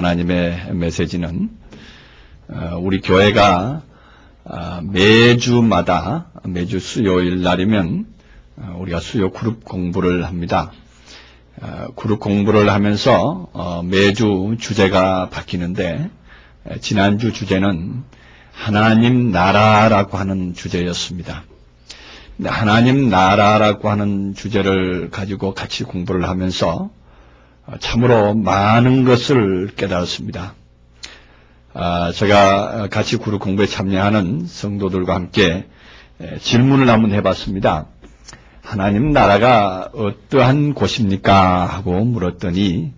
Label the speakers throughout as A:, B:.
A: 하나님의 메시지는 우리 교회가 매주 수요일 날이면 우리가 수요 그룹 공부를 합니다. 그룹 공부를 하면서 매주 주제가 바뀌는데 지난주 주제는 하나님 나라라고 하는 주제였습니다. 하나님 나라라고 하는 주제를 가지고 같이 공부를 하면서 참으로 많은 것을 깨달았습니다. 제가 같이 그룹 공부에 참여하는 성도들과 함께 질문을 한번 해봤습니다. 하나님 나라가 어떠한 곳입니까? 하고 물었더니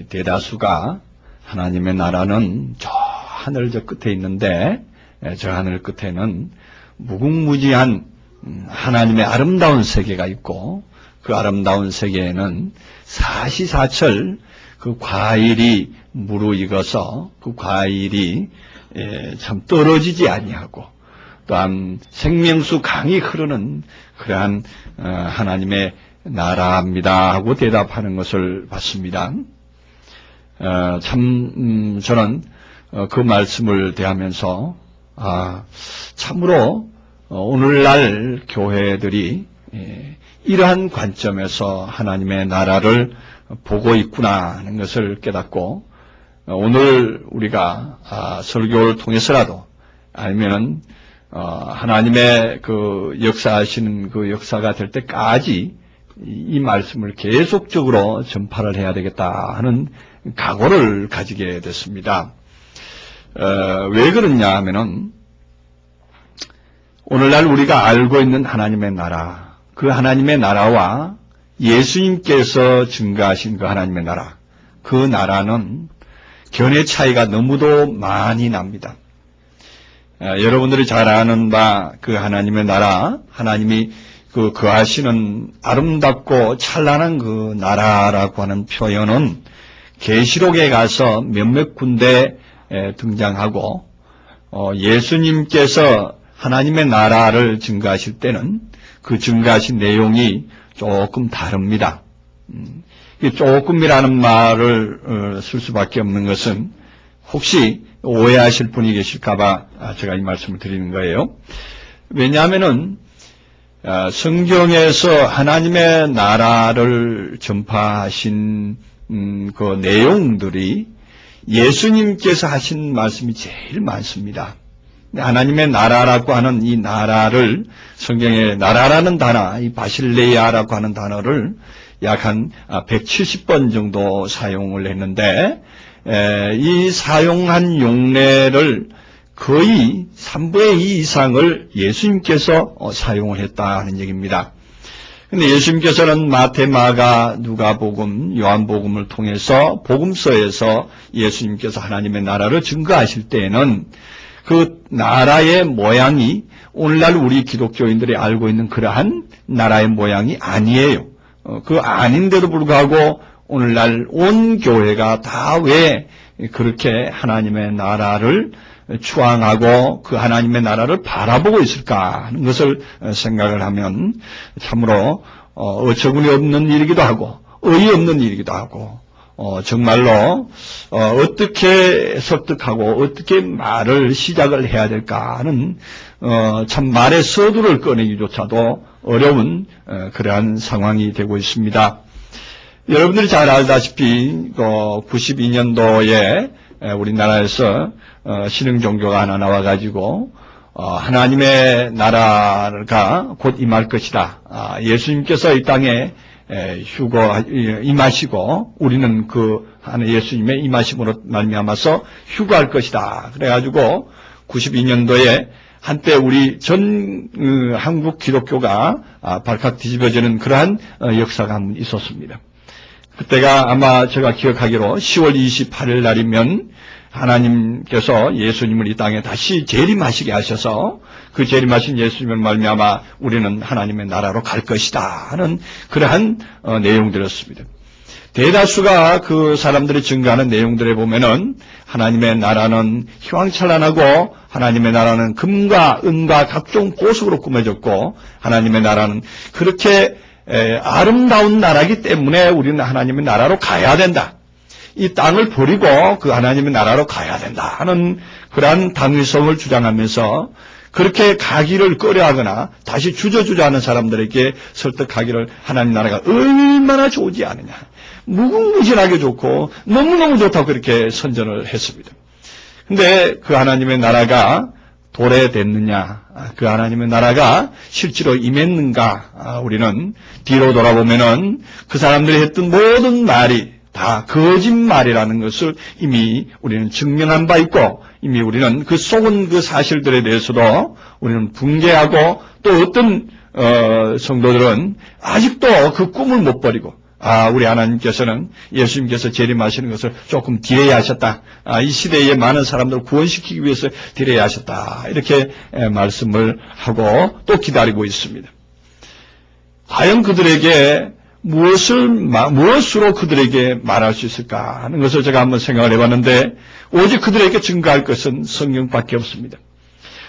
A: 대다수가 하나님의 나라는 저 하늘 저 끝에 있는데 저 하늘 끝에는 무궁무진한 하나님의 아름다운 세계가 있고 그 아름다운 세계에는 사시사철 그 과일이 무르익어서 그 과일이 참 떨어지지 아니하고 또한 생명수 강이 흐르는 그러한 하나님의 나라입니다 하고 대답하는 것을 봤습니다. 저는 그 말씀을 대하면서 참으로 오늘날 교회들이 이러한 관점에서 하나님의 나라를 보고 있구나 하는 것을 깨닫고 오늘 우리가 설교를 통해서라도 아니면은 하나님의 그 역사하시는 그 역사가 될 때까지 이 말씀을 계속적으로 전파를 해야 되겠다 하는 각오를 가지게 됐습니다. 왜 그러냐 하면은 오늘날 우리가 알고 있는 하나님의 나라, 그 하나님의 나라와 예수님께서 증거하신 그 하나님의 나라, 그 나라는 견해 차이가 너무도 많이 납니다. 여러분들이 잘 아는 바 그 하나님의 나라, 하나님이 그 거하시는 아름답고 찬란한 그 나라라고 하는 표현은 계시록에 가서 몇몇 군데 등장하고 예수님께서 하나님의 나라를 증거하실 때는 그 증거하신 내용이 조금 다릅니다. 조금이라는 말을 쓸 수밖에 없는 것은 혹시 오해하실 분이 계실까봐 제가 이 말씀을 드리는 거예요. 왜냐하면은 성경에서 하나님의 나라를 전파하신 그 내용들이 예수님께서 하신 말씀이 제일 많습니다. 하나님의 나라라고 하는 이 나라를 성경에 나라라는 단어, 이 바실레아라고 하는 단어를 약 한 170번 정도 사용을 했는데 이 사용한 용례를 거의 3분의 2 이상을 예수님께서 사용을 했다 하는 얘기입니다. 근데 예수님께서는 마태, 마가, 누가복음, 요한복음을 통해서 복음서에서 예수님께서 하나님의 나라를 증거하실 때에는 그 나라의 모양이 오늘날 우리 기독교인들이 알고 있는 그러한 나라의 모양이 아니에요. 그 아닌데도 불구하고 오늘날 온 교회가 다 왜 그렇게 하나님의 나라를 추앙하고 그 하나님의 나라를 바라보고 있을까 하는 것을 생각을 하면 참으로 어처구니 없는 일이기도 하고 어이없는 일이기도 하고 정말로 어떻게 설득하고 어떻게 말을 시작을 해야 될까 하는 참 말의 서두를 꺼내기조차도 어려운 그러한 상황이 되고 있습니다. 여러분들이 잘 알다시피 92년도에 우리나라에서 신흥 종교가 하나 나와가지고 하나님의 나라가 곧 임할 것이다. 예수님께서 이 땅에 임하시고 우리는 그 예수님의 임하심으로 말미암아서 휴거할 것이다. 그래가지고 92년도에 한때 우리 전 한국 기독교가 발칵 뒤집어지는 그러한 역사가 한번 있었습니다. 그때가 아마 제가 기억하기로 10월 28일 날이면 하나님께서 예수님을 이 땅에 다시 재림하시게 하셔서 그 재림하신 예수님을 말미암아 우리는 하나님의 나라로 갈 것이다 하는 그러한 내용들이었습니다. 대다수가 그 사람들이 증거하는 내용들에 보면은 하나님의 나라는 희왕찬란하고 하나님의 나라는 금과 은과 각종 보석으로 꾸며졌고 하나님의 나라는 그렇게 아름다운 나라이기 때문에 우리는 하나님의 나라로 가야 된다. 이 땅을 버리고 그 하나님의 나라로 가야 된다 하는 그러한 당위성을 주장하면서 그렇게 가기를 꺼려하거나 다시 주저주저하는 사람들에게 설득하기를 하나님 나라가 얼마나 좋지 않느냐, 무궁무진하게 좋고 너무너무 좋다고 그렇게 선전을 했습니다. 근데 그 하나님의 나라가 도래됐느냐, 그 하나님의 나라가 실제로 임했는가, 우리는 뒤로 돌아보면은 그 사람들이 했던 모든 말이 다 거짓말이라는 것을 이미 우리는 증명한 바 있고, 이미 우리는 그 속은 그 사실들에 대해서도 우리는 붕괴하고, 또 어떤 성도들은 아직도 그 꿈을 못 버리고, 우리 하나님께서는 예수님께서 재림하시는 것을 조금 딜레이 하셨다. 이 시대에 많은 사람들을 구원시키기 위해서 딜레이 하셨다. 이렇게 말씀을 하고 또 기다리고 있습니다. 과연 그들에게 무엇으로 그들에게 말할 수 있을까 하는 것을 제가 한번 생각을 해봤는데, 오직 그들에게 증거할 것은 성경밖에 없습니다.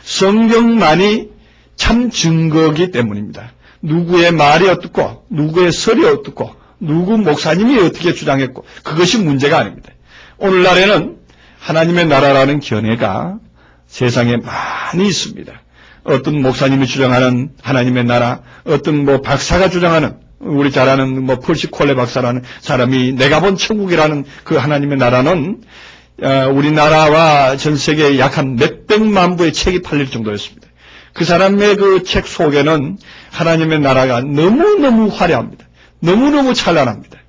A: 성경만이 참 증거이기 때문입니다. 누구의 말이 어떻고, 누구의 설이 어떻고, 누구 목사님이 어떻게 주장했고, 그것이 문제가 아닙니다. 오늘날에는 하나님의 나라라는 견해가 세상에 많이 있습니다. 어떤 목사님이 주장하는 하나님의 나라, 어떤 박사가 주장하는, 우리 잘 아는 펄시 콜레 박사라는 사람이 내가 본 천국이라는 그 하나님의 나라는 우리나라와 전 세계에 약 한 몇백만 부의 책이 팔릴 정도였습니다. 그 사람의 그 책 속에는 하나님의 나라가 너무너무 화려합니다. 너무너무 찬란합니다.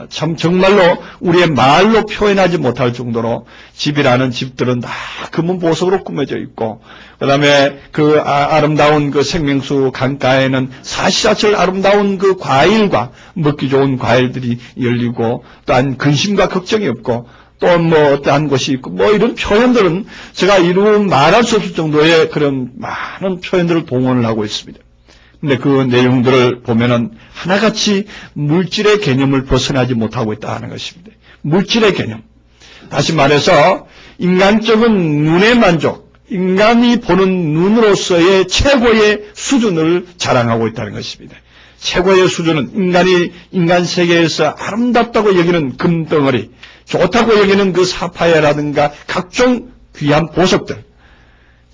A: 참 정말로 우리의 말로 표현하지 못할 정도로 집이라는 집들은 다 금은 보석으로 꾸며져 있고, 그 다음에 그 아름다운 그 생명수 강가에는 사시사철 아름다운 그 과일과 먹기 좋은 과일들이 열리고, 또한 근심과 걱정이 없고, 또 어떠한 것이 있고, 이런 표현들은 제가 이루 말할 수 없을 정도의 그런 많은 표현들을 동원을 하고 있습니다. 근데 그 내용들을 보면은 하나같이 물질의 개념을 벗어나지 못하고 있다 하는 것입니다. 물질의 개념. 다시 말해서 인간적인 눈의 만족, 인간이 보는 눈으로서의 최고의 수준을 자랑하고 있다는 것입니다. 최고의 수준은 인간 세계에서 아름답다고 여기는 금덩어리, 좋다고 여기는 그 사파이어라든가 각종 귀한 보석들,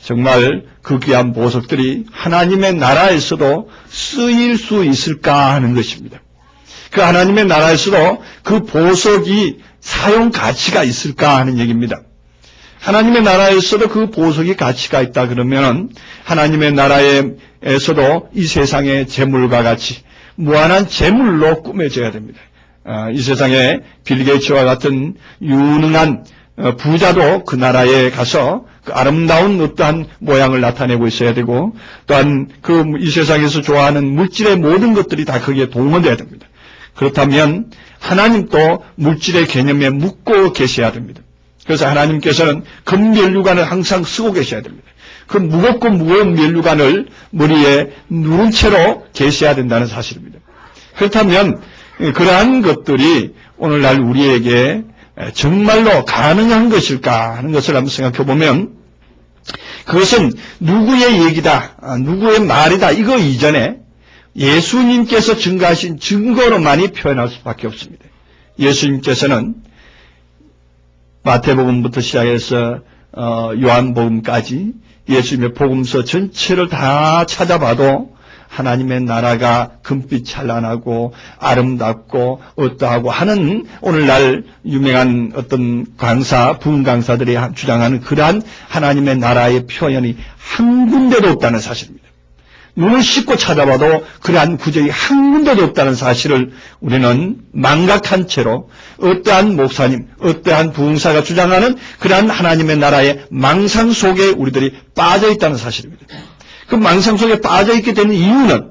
A: 정말 그 귀한 보석들이 하나님의 나라에서도 쓰일 수 있을까 하는 것입니다. 그 하나님의 나라에서도 그 보석이 사용 가치가 있을까 하는 얘기입니다. 하나님의 나라에서도 그 보석이 가치가 있다 그러면 하나님의 나라에서도 이 세상의 재물과 같이 무한한 재물로 꾸며져야 됩니다. 이 세상에 빌 게이츠와 같은 유능한 부자도 그 나라에 가서 그 아름다운 어떠한 모양을 나타내고 있어야 되고, 또한 이 세상에서 좋아하는 물질의 모든 것들이 다 거기에 동원돼야 됩니다. 그렇다면 하나님도 물질의 개념에 묻고 계셔야 됩니다. 그래서 하나님께서는 금면류관을 항상 쓰고 계셔야 됩니다. 그 무겁고 무거운 면류관을 머리에 누른 채로 계셔야 된다는 사실입니다. 그렇다면 그러한 것들이 오늘날 우리에게 정말로 가능한 것일까 하는 것을 한번 생각해 보면, 그것은 누구의 얘기다, 누구의 말이다, 이거 이전에 예수님께서 증거하신 증거로만이 표현할 수밖에 없습니다. 예수님께서는 마태복음부터 시작해서 요한복음까지 예수님의 복음서 전체를 다 찾아봐도 하나님의 나라가 금빛 찬란하고 아름답고 어떠하고 하는 오늘날 유명한 어떤 강사, 부흥 강사들이 주장하는 그러한 하나님의 나라의 표현이 한 군데도 없다는 사실입니다. 눈을 씻고 찾아봐도 그러한 구절이 한 군데도 없다는 사실을 우리는 망각한 채로 어떠한 목사님, 어떠한 부흥사가 주장하는 그러한 하나님의 나라의 망상 속에 우리들이 빠져 있다는 사실입니다. 그 망상 속에 빠져있게 되는 이유는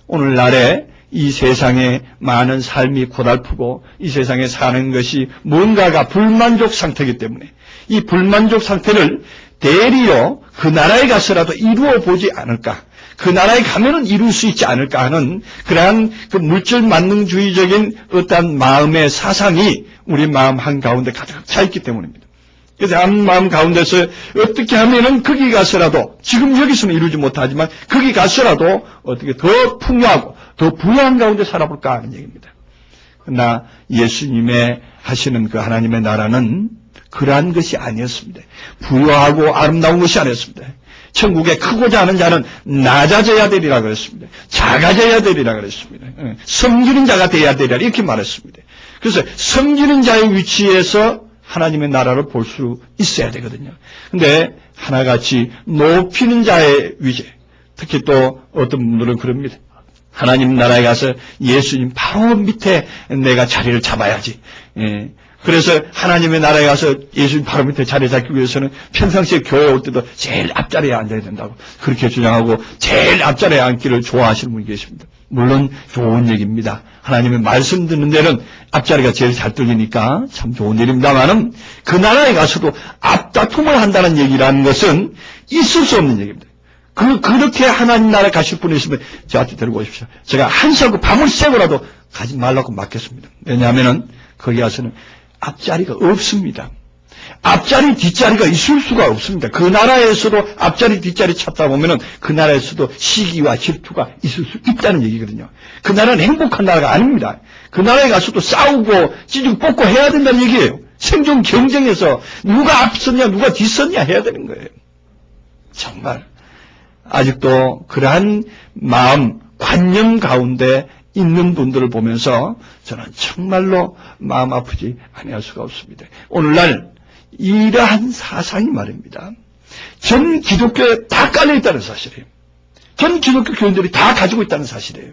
A: 오늘날에 이 세상에 많은 삶이 고달프고 이 세상에 사는 것이 뭔가가 불만족 상태이기 때문에 이 불만족 상태를 대리로 그 나라에 가서라도 이루어 보지 않을까, 그 나라에 가면은 이룰 수 있지 않을까 하는 그러한 그 물질 만능주의적인 어떠한 마음의 사상이 우리 마음 한가운데 가득 차 있기 때문입니다. 그래서 한 마음 가운데서 어떻게 하면은 거기 가서라도, 지금 여기서는 이루지 못하지만 거기 가서라도 어떻게 더 풍요하고 더 부유한 가운데 살아볼까 하는 얘기입니다. 그러나 예수님의 하시는 그 하나님의 나라는 그러한 것이 아니었습니다. 부유하고 아름다운 것이 아니었습니다. 천국에 크고자 하는 자는 낮아져야 되리라 그랬습니다. 작아져야 되리라 그랬습니다. 섬기는 자가 되어야 되리라 이렇게 말했습니다. 그래서 섬기는 자의 위치에서 하나님의 나라를 볼 수 있어야 되거든요. 근데 하나같이 높이는 자의 위치, 특히 또 어떤 분들은 그럽니다. 하나님 나라에 가서 예수님 바로 밑에 내가 자리를 잡아야지. 그래서 하나님의 나라에 가서 예수님 바로 밑에 자리 잡기 위해서는 평상시에 교회 올 때도 제일 앞자리에 앉아야 된다고 그렇게 주장하고 제일 앞자리에 앉기를 좋아하시는 분이 계십니다. 물론 좋은 얘기입니다. 하나님의 말씀 듣는 데는 앞자리가 제일 잘 들리니까 참 좋은 일입니다만은 그 나라에 가서도 앞다툼을 한다는 얘기라는 것은 있을 수 없는 얘기입니다. 그렇게 하나님 나라에 가실 분이 있으면 저한테 데리고 오십시오. 제가 한시하고 밤을 새고라도 가지 말라고 맡겠습니다. 왜냐하면은 거기 가서는 앞자리가 없습니다. 앞자리 뒷자리가 있을 수가 없습니다. 그 나라에서도 앞자리 뒷자리 찾다 보면은 그 나라에서도 시기와 질투가 있을 수 있다는 얘기거든요. 그 나라는 행복한 나라가 아닙니다. 그 나라에 가서도 싸우고 찌죽 뽑고 해야 된다는 얘기예요. 생존 경쟁에서 누가 앞섰냐 누가 뒤섰냐 해야 되는 거예요. 정말 아직도 그러한 마음 관념 가운데 있는 분들을 보면서 저는 정말로 마음 아프지 아니할 수가 없습니다. 오늘날 이러한 사상이 말입니다. 전 기독교에 다 깔려있다는 사실이에요. 전 기독교 교인들이 다 가지고 있다는 사실이에요.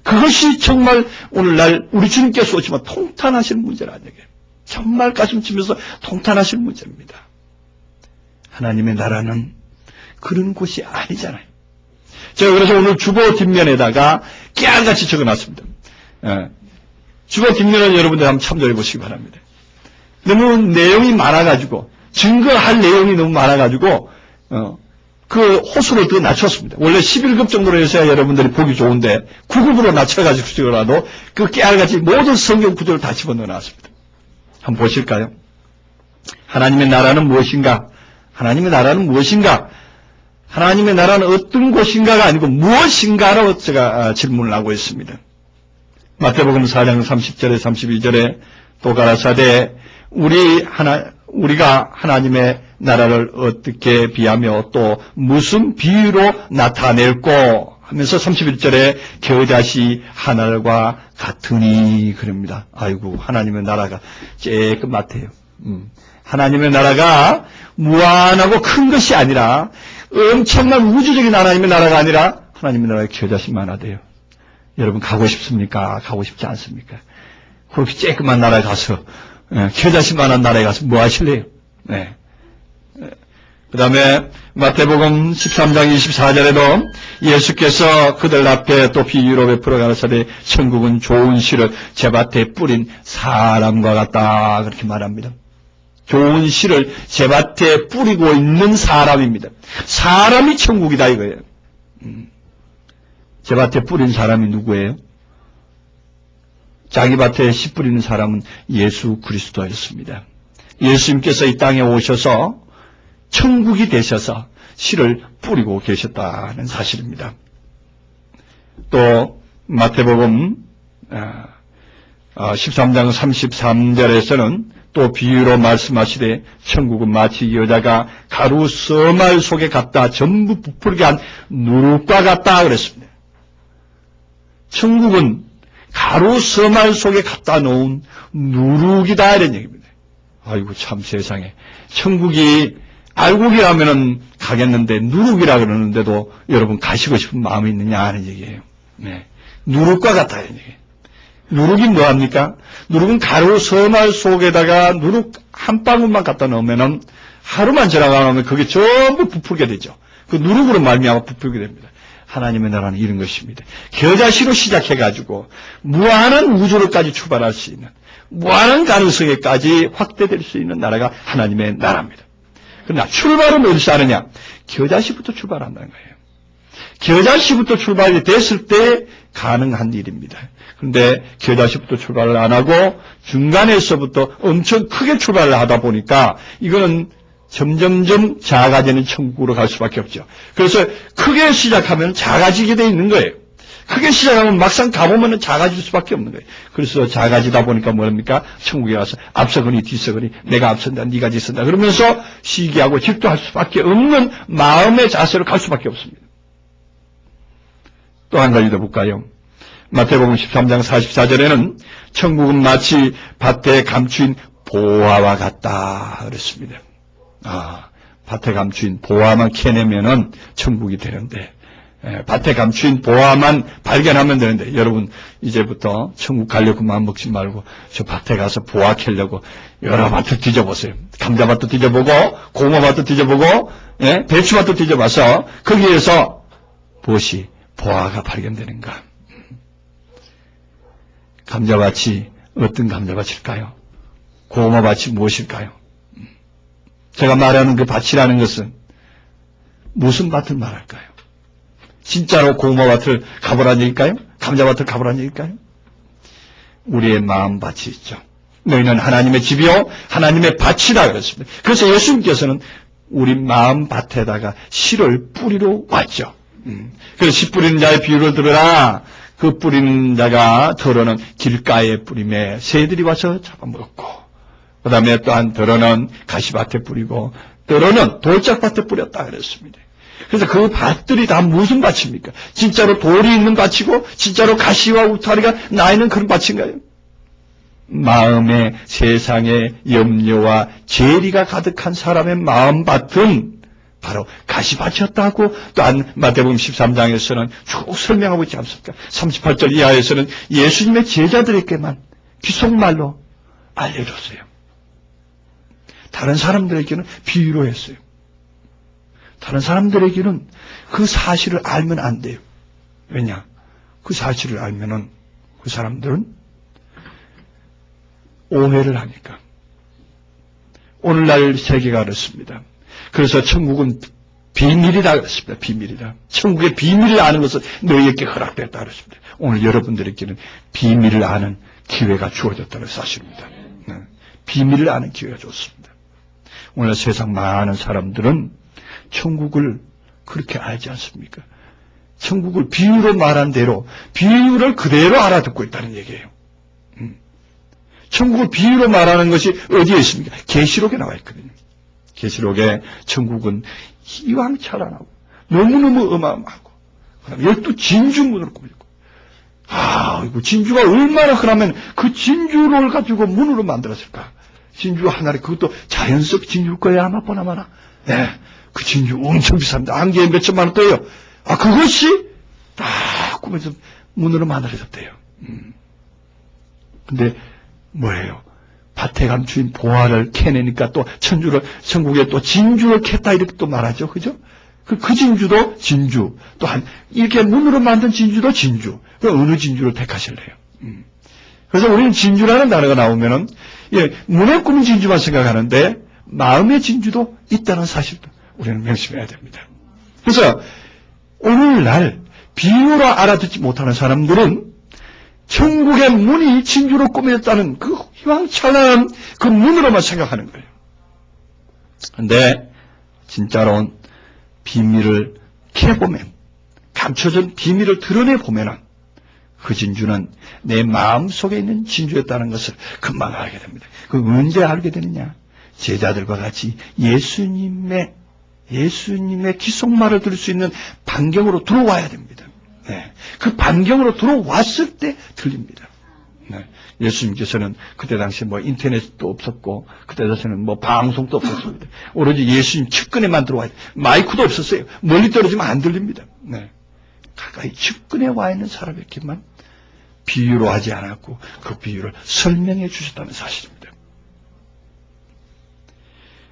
A: 그것이 정말 오늘날 우리 주님께서 오시면 통탄하실 문제라는 얘기예요. 정말 가슴 치면서 통탄하실 문제입니다. 하나님의 나라는 그런 곳이 아니잖아요. 제가 그래서 오늘 주보 뒷면에다가 깨알같이 적어놨습니다. 주보 뒷면을 여러분들 한번 참조해 보시기 바랍니다. 너무 내용이 많아가지고 증거할 내용이 너무 많아가지고 그 호수를 더 낮췄습니다. 원래 11급 정도로 해서야 여러분들이 보기 좋은데 9급으로 낮춰가지고 찍어라도 그 깨알같이 모든 성경 구조를 다 집어넣어놨습니다. 한번 보실까요? 하나님의 나라는 무엇인가? 하나님의 나라는 무엇인가? 하나님의 나라는 어떤 곳인가가 아니고 무엇인가로 제가 질문을 하고 있습니다. 마태복음 4장 30절에 32절에 또 가라사대 우리가 하나님의 나라를 어떻게 비하며 또 무슨 비유로 나타낼꼬 하면서 31절에 겨자씨 하늘과 같으니 그럽니다. 아이고 하나님의 나라가 쬐끔맣대요. 하나님의 나라가 무한하고 큰 것이 아니라 엄청난 우주적인 하나님의 나라가 아니라 하나님의 나라에 겨자씨만 하대요. 여러분 가고 싶습니까? 가고 싶지 않습니까? 그렇게 쬐끔한 나라에 가서 겨자씨만한 나라에 가서 뭐 하실래요? 네. 그 다음에 마태복음 13장 24절에도 예수께서 그들 앞에 또 비유로 베풀어 가라사대 천국은 좋은 씨를 제밭에 뿌린 사람과 같다 그렇게 말합니다. 좋은 씨를 제밭에 뿌리고 있는 사람입니다. 사람이 천국이다 이거예요. 제밭에 뿌린 사람이 누구예요? 자기 밭에 씨 뿌리는 사람은 예수 그리스도였습니다. 예수님께서 이 땅에 오셔서 천국이 되셔서 씨를 뿌리고 계셨다는 사실입니다. 또 마태복음 13장 33절에서는 또 비유로 말씀하시되 천국은 마치 여자가 가루 서말 속에 갖다 전부 부풀게 한 누룩과 같다 그랬습니다. 천국은 가루 서말 속에 갖다 놓은 누룩이다 이런 얘기입니다. 아이고 참 세상에 천국이 알곡이라면은 가겠는데 누룩이라 그러는데도 여러분 가시고 싶은 마음이 있느냐 하는 얘기예요. 네. 누룩과 같다 이런 얘기예요. 누룩이 뭐합니까? 누룩은 가루 서말 속에다가 누룩 한 방울만 갖다 넣으면은 하루만 지나가면 그게 전부 부풀게 되죠. 그 누룩으로 말미암아 부풀게 됩니다. 하나님의 나라는 이런 것입니다. 겨자씨로 시작해가지고 무한한 우주로까지 출발할 수 있는 무한한 가능성에까지 확대될 수 있는 나라가 하나님의 나라입니다. 그러나 출발은 어디서 하느냐? 겨자씨부터 출발한다는 거예요. 겨자씨부터 출발이 됐을 때 가능한 일입니다. 그런데 겨자씨부터 출발을 안 하고 중간에서부터 엄청 크게 출발을 하다 보니까 이거는 점점점 작아지는 천국으로 갈 수밖에 없죠. 그래서 크게 시작하면 작아지게 돼 있는 거예요. 크게 시작하면 막상 가보면 작아질 수밖에 없는 거예요. 그래서 작아지다 보니까 뭐랍니까? 천국에 가서 앞서거니 뒤서거니 내가 앞선다 네가 뒤선다 그러면서 시기하고 질투할 수밖에 없는 마음의 자세로 갈 수밖에 없습니다. 또 한 가지 더 볼까요? 마태복음 13장 44절에는 천국은 마치 밭에 감추인 보화와 같다 그랬습니다. 밭에 감추인 보화만 캐내면은 천국이 되는데, 밭에 감추인 보화만 발견하면 되는데, 여러분 이제부터 천국 가려고 마음 먹지 말고 저 밭에 가서 보화 캐려고 여러 밭을 뒤져보세요. 감자밭도 뒤져보고 고구마밭도 뒤져보고 배추밭도 뒤져봐서 거기에서 무엇이 보화가 발견되는가? 감자밭이 어떤 감자밭일까요? 고구마밭이 무엇일까요? 제가 말하는 그 밭이라는 것은 무슨 밭을 말할까요? 진짜로 고구마밭을 가보라는 얘기일까요? 감자밭을 가보라는 얘기일까요? 우리의 마음밭이 있죠. 너희는 하나님의 집이요 하나님의 밭이라 그랬습니다. 그래서 예수님께서는 우리 마음밭에다가 씨를 뿌리러 왔죠. 그래서 씨 뿌리는 자의 비유를 들으라. 그 뿌리는 자가 더러는 길가에 뿌림에 새들이 와서 잡아먹었고, 그 다음에 또한 더러는 가시밭에 뿌리고 더러는 돌짝밭에 뿌렸다 그랬습니다. 그래서 그 밭들이 다 무슨 밭입니까? 진짜로 돌이 있는 밭이고 진짜로 가시와 울타리가 나 있는 그런 밭인가요? 마음에 세상의 염려와 죄리가 가득한 사람의 마음밭은 바로 가시밭이었다고 또한 마태복음 13장에서는 쭉 설명하고 있지 않습니까? 38절 이하에서는 예수님의 제자들에게만 귓속말로 알려줬어요. 다른 사람들에게는 비유로 했어요. 다른 사람들에게는 그 사실을 알면 안 돼요. 왜냐? 그 사실을 알면은 그 사람들은 오해를 하니까. 오늘날 세계가 그렇습니다. 그래서 천국은 비밀이다 그랬습니다. 비밀이다. 천국의 비밀을 아는 것은 너희에게 허락됐다 그랬습니다. 오늘 여러분들에게는 비밀을 아는 기회가 주어졌다는 사실입니다. 비밀을 아는 기회가 좋습니다. 오늘 세상 많은 사람들은 천국을 그렇게 알지 않습니까? 천국을 비유로 말한 대로 비유를 그대로 알아듣고 있다는 얘기예요. 천국을 비유로 말하는 것이 어디에 있습니까? 계시록에 나와 있거든요. 계시록에 천국은 희왕찬란하고 너무너무 어마어마하고 그다음에 12 진주문으로 꾸미고 이거 진주가 얼마나 흔하면 그 진주를 가지고 문으로 만들었을까? 진주 하나를 그것도 자연석 진주일 거야 아마 보나마나. 그 진주 엄청 비쌉니다. 한 개에 몇 천만 원 떠요. 그것이 딱 꾸며서 문으로 만들어졌대요. 근데 뭐예요? 밭에 감추인 보화를 캐내니까 또 천국에 또 진주를 캤다 이렇게 또 말하죠. 그죠? 그 진주도 진주. 또한 이렇게 문으로 만든 진주도 진주. 그럼 어느 진주를 택하실래요? 그래서 우리는 진주라는 단어가 나오면은 문에 꾸민 진주만 생각하는데 마음의 진주도 있다는 사실도 우리는 명심해야 됩니다. 그래서 오늘날 비유로 알아듣지 못하는 사람들은 천국의 문이 진주로 꾸며졌다는 그 희망찬란한 그 문으로만 생각하는 거예요. 그런데 진짜로는 비밀을 캐보면, 감춰진 비밀을 드러내보면 그 진주는 내 마음속에 있는 진주였다는 것을 금방 알게 됩니다. 그 언제 알게 되느냐? 제자들과 같이 예수님의 귓속말을 들을 수 있는 반경으로 들어와야 됩니다. 그 반경으로 들어왔을 때 들립니다. 예수님께서는 그때 당시에 인터넷도 없었고, 그때 당시에는 방송도 없었습니다. 오로지 예수님 측근에만 들어와야 돼. 마이크도 없었어요. 멀리 떨어지면 안 들립니다. 가까이 측근에 와 있는 사람에게만 비유로 하지 않았고, 그 비유를 설명해 주셨다는 사실입니다.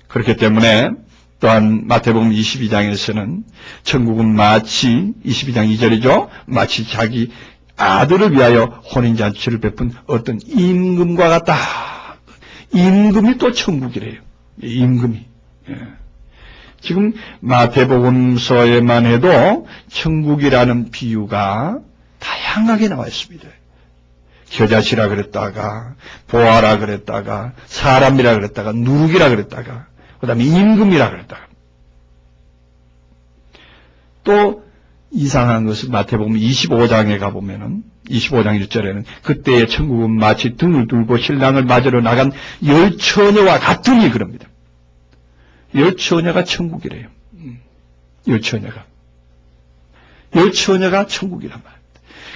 A: 그렇기 때문에 또한 마태복음 22장에서는 천국은 마치 22장 2절이죠. 마치 자기 아들을 위하여 혼인잔치를 베푼 어떤 임금과 같다. 임금이 또 천국이래요. 임금이. 지금 마태복음서에만 해도 천국이라는 비유가 다양하게 나와 있습니다. 겨자씨라 그랬다가 보아라 그랬다가 사람이라 그랬다가 누룩이라 그랬다가 그 다음에 임금이라 그랬다가 또 이상한 것은 마태복음 25장에 가보면은 25장 1절에는 그때의 천국은 마치 등을 들고 신랑을 맞으러 나간 열처녀와 같으니 그럽니다. 열처녀가 천국이래요. 열처녀가 천국이란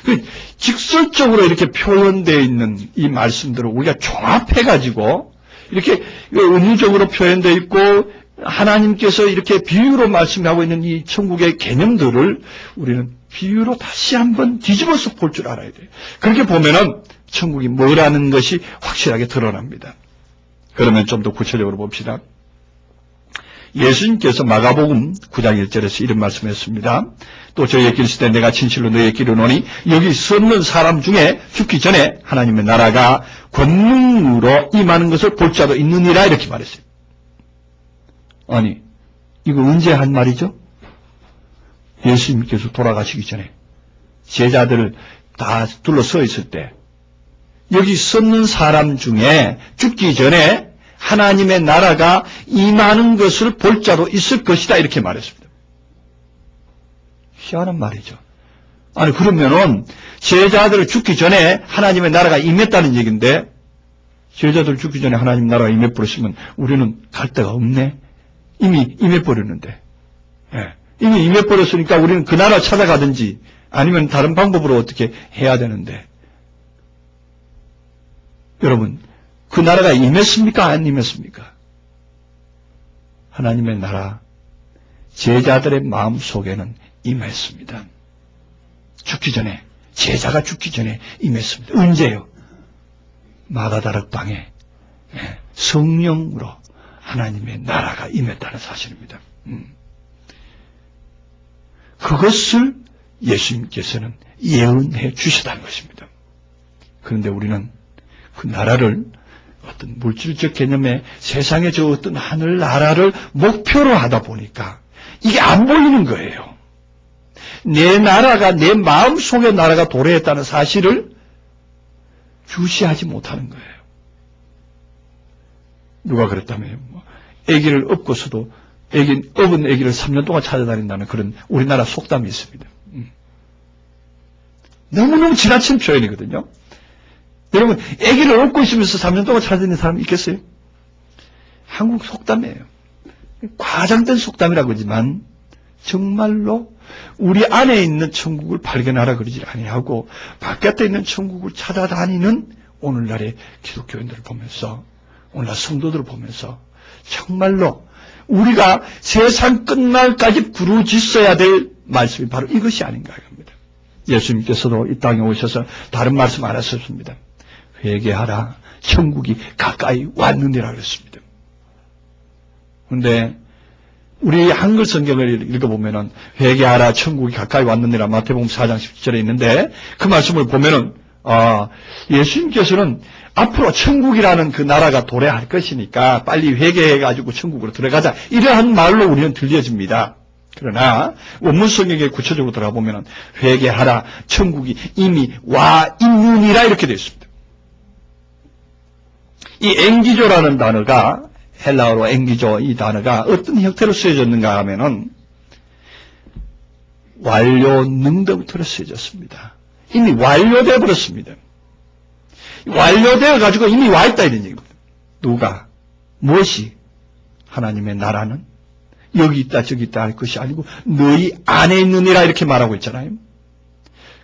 A: 말입니다. 직설적으로 이렇게 표현되어 있는 이 말씀들을 우리가 종합해가지고 이렇게 은유적으로 표현되어 있고 하나님께서 이렇게 비유로 말씀하고 있는 이 천국의 개념들을 우리는 비유로 다시 한번 뒤집어서 볼 줄 알아야 돼요. 그렇게 보면은 천국이 뭐라는 것이 확실하게 드러납니다. 그러면 좀 더 구체적으로 봅시다. 예수님께서 마가복음 9장 1절에서 이런 말씀했습니다. 또 저희에게 이르시되 내가 진실로 너희에게 이르노니 여기 섰는 사람 중에 죽기 전에 하나님의 나라가 권능으로 임하는 것을 볼 자도 있느니라 이렇게 말했어요. 아니 이거 언제 한 말이죠? 예수님께서 돌아가시기 전에 제자들을 다 둘러서 있을 때 여기 섰는 사람 중에 죽기 전에 하나님의 나라가 임하는 것을 볼 자도 있을 것이다 이렇게 말했습니다. 희한한 말이죠. 아니 그러면은 제자들을 죽기 전에 하나님의 나라가 임했다는 얘기인데 제자들 죽기 전에 하나님 나라가 임해버렸으면 우리는 갈 데가 없네. 이미 임해버렸는데 이미 임해버렸으니까 우리는 그 나라 찾아가든지 아니면 다른 방법으로 어떻게 해야 되는데 여러분 그 나라가 임했습니까? 안 임했습니까? 하나님의 나라 제자들의 마음 속에는 임했습니다. 죽기 전에 제자가 죽기 전에 임했습니다. 언제요? 마가다락방에 성령으로 하나님의 나라가 임했다는 사실입니다. 그것을 예수님께서는 예언해 주셨다는 것입니다. 그런데 우리는 그 나라를 어떤 물질적 개념의 세상의 저 어떤 하늘 나라를 목표로 하다 보니까 이게 안 보이는 거예요. 내 나라가 내 마음속의 나라가 도래했다는 사실을 주시하지 못하는 거예요. 누가 그랬다면 아기를 업고서도 업은 아기를 3년 동안 찾아다닌다는 그런 우리나라 속담이 있습니다. 너무너무 지나친 표현이거든요. 여러분 아기를 업고 있으면서 3년 동안 찾아다니는 사람이 있겠어요? 한국 속담이에요. 과장된 속담이라고 하지만 정말로 우리 안에 있는 천국을 발견하라 그러지 아니하고 바깥에 있는 천국을 찾아다니는 오늘날의 기독교인들을 보면서 오늘날 성도들을 보면서 정말로 우리가 세상 끝날까지 부르짖어야 될 말씀이 바로 이것이 아닌가 합니다. 예수님께서도 이 땅에 오셔서 다른 말씀 안 하셨습니다. 회개하라 천국이 가까이 왔느니라 그랬습니다. 그런데 우리 한글 성경을 읽어보면은 회개하라 천국이 가까이 왔느니라 마태복음 4장 17절에 있는데 그 말씀을 보면은 예수님께서는 앞으로 천국이라는 그 나라가 도래할 것이니까 빨리 회개해가지고 천국으로 들어가자 이러한 말로 우리는 들려집니다. 그러나 원문 성경에 구체적으로 들어가보면은 회개하라 천국이 이미 와 있느니라 이렇게 되어 있습니다. 이 앵기조라는 단어가 헬라어로 앵기조 이 단어가 어떤 형태로 쓰여졌는가 하면은 완료 능동태로 쓰여졌습니다. 이미 완료되어 버렸습니다. 완료되어 가지고 이미 와 있다 이런 얘기입니다. 누가 무엇이 하나님의 나라는 여기 있다 저기 있다 할 것이 아니고 너희 안에 있느니라 이렇게 말하고 있잖아요.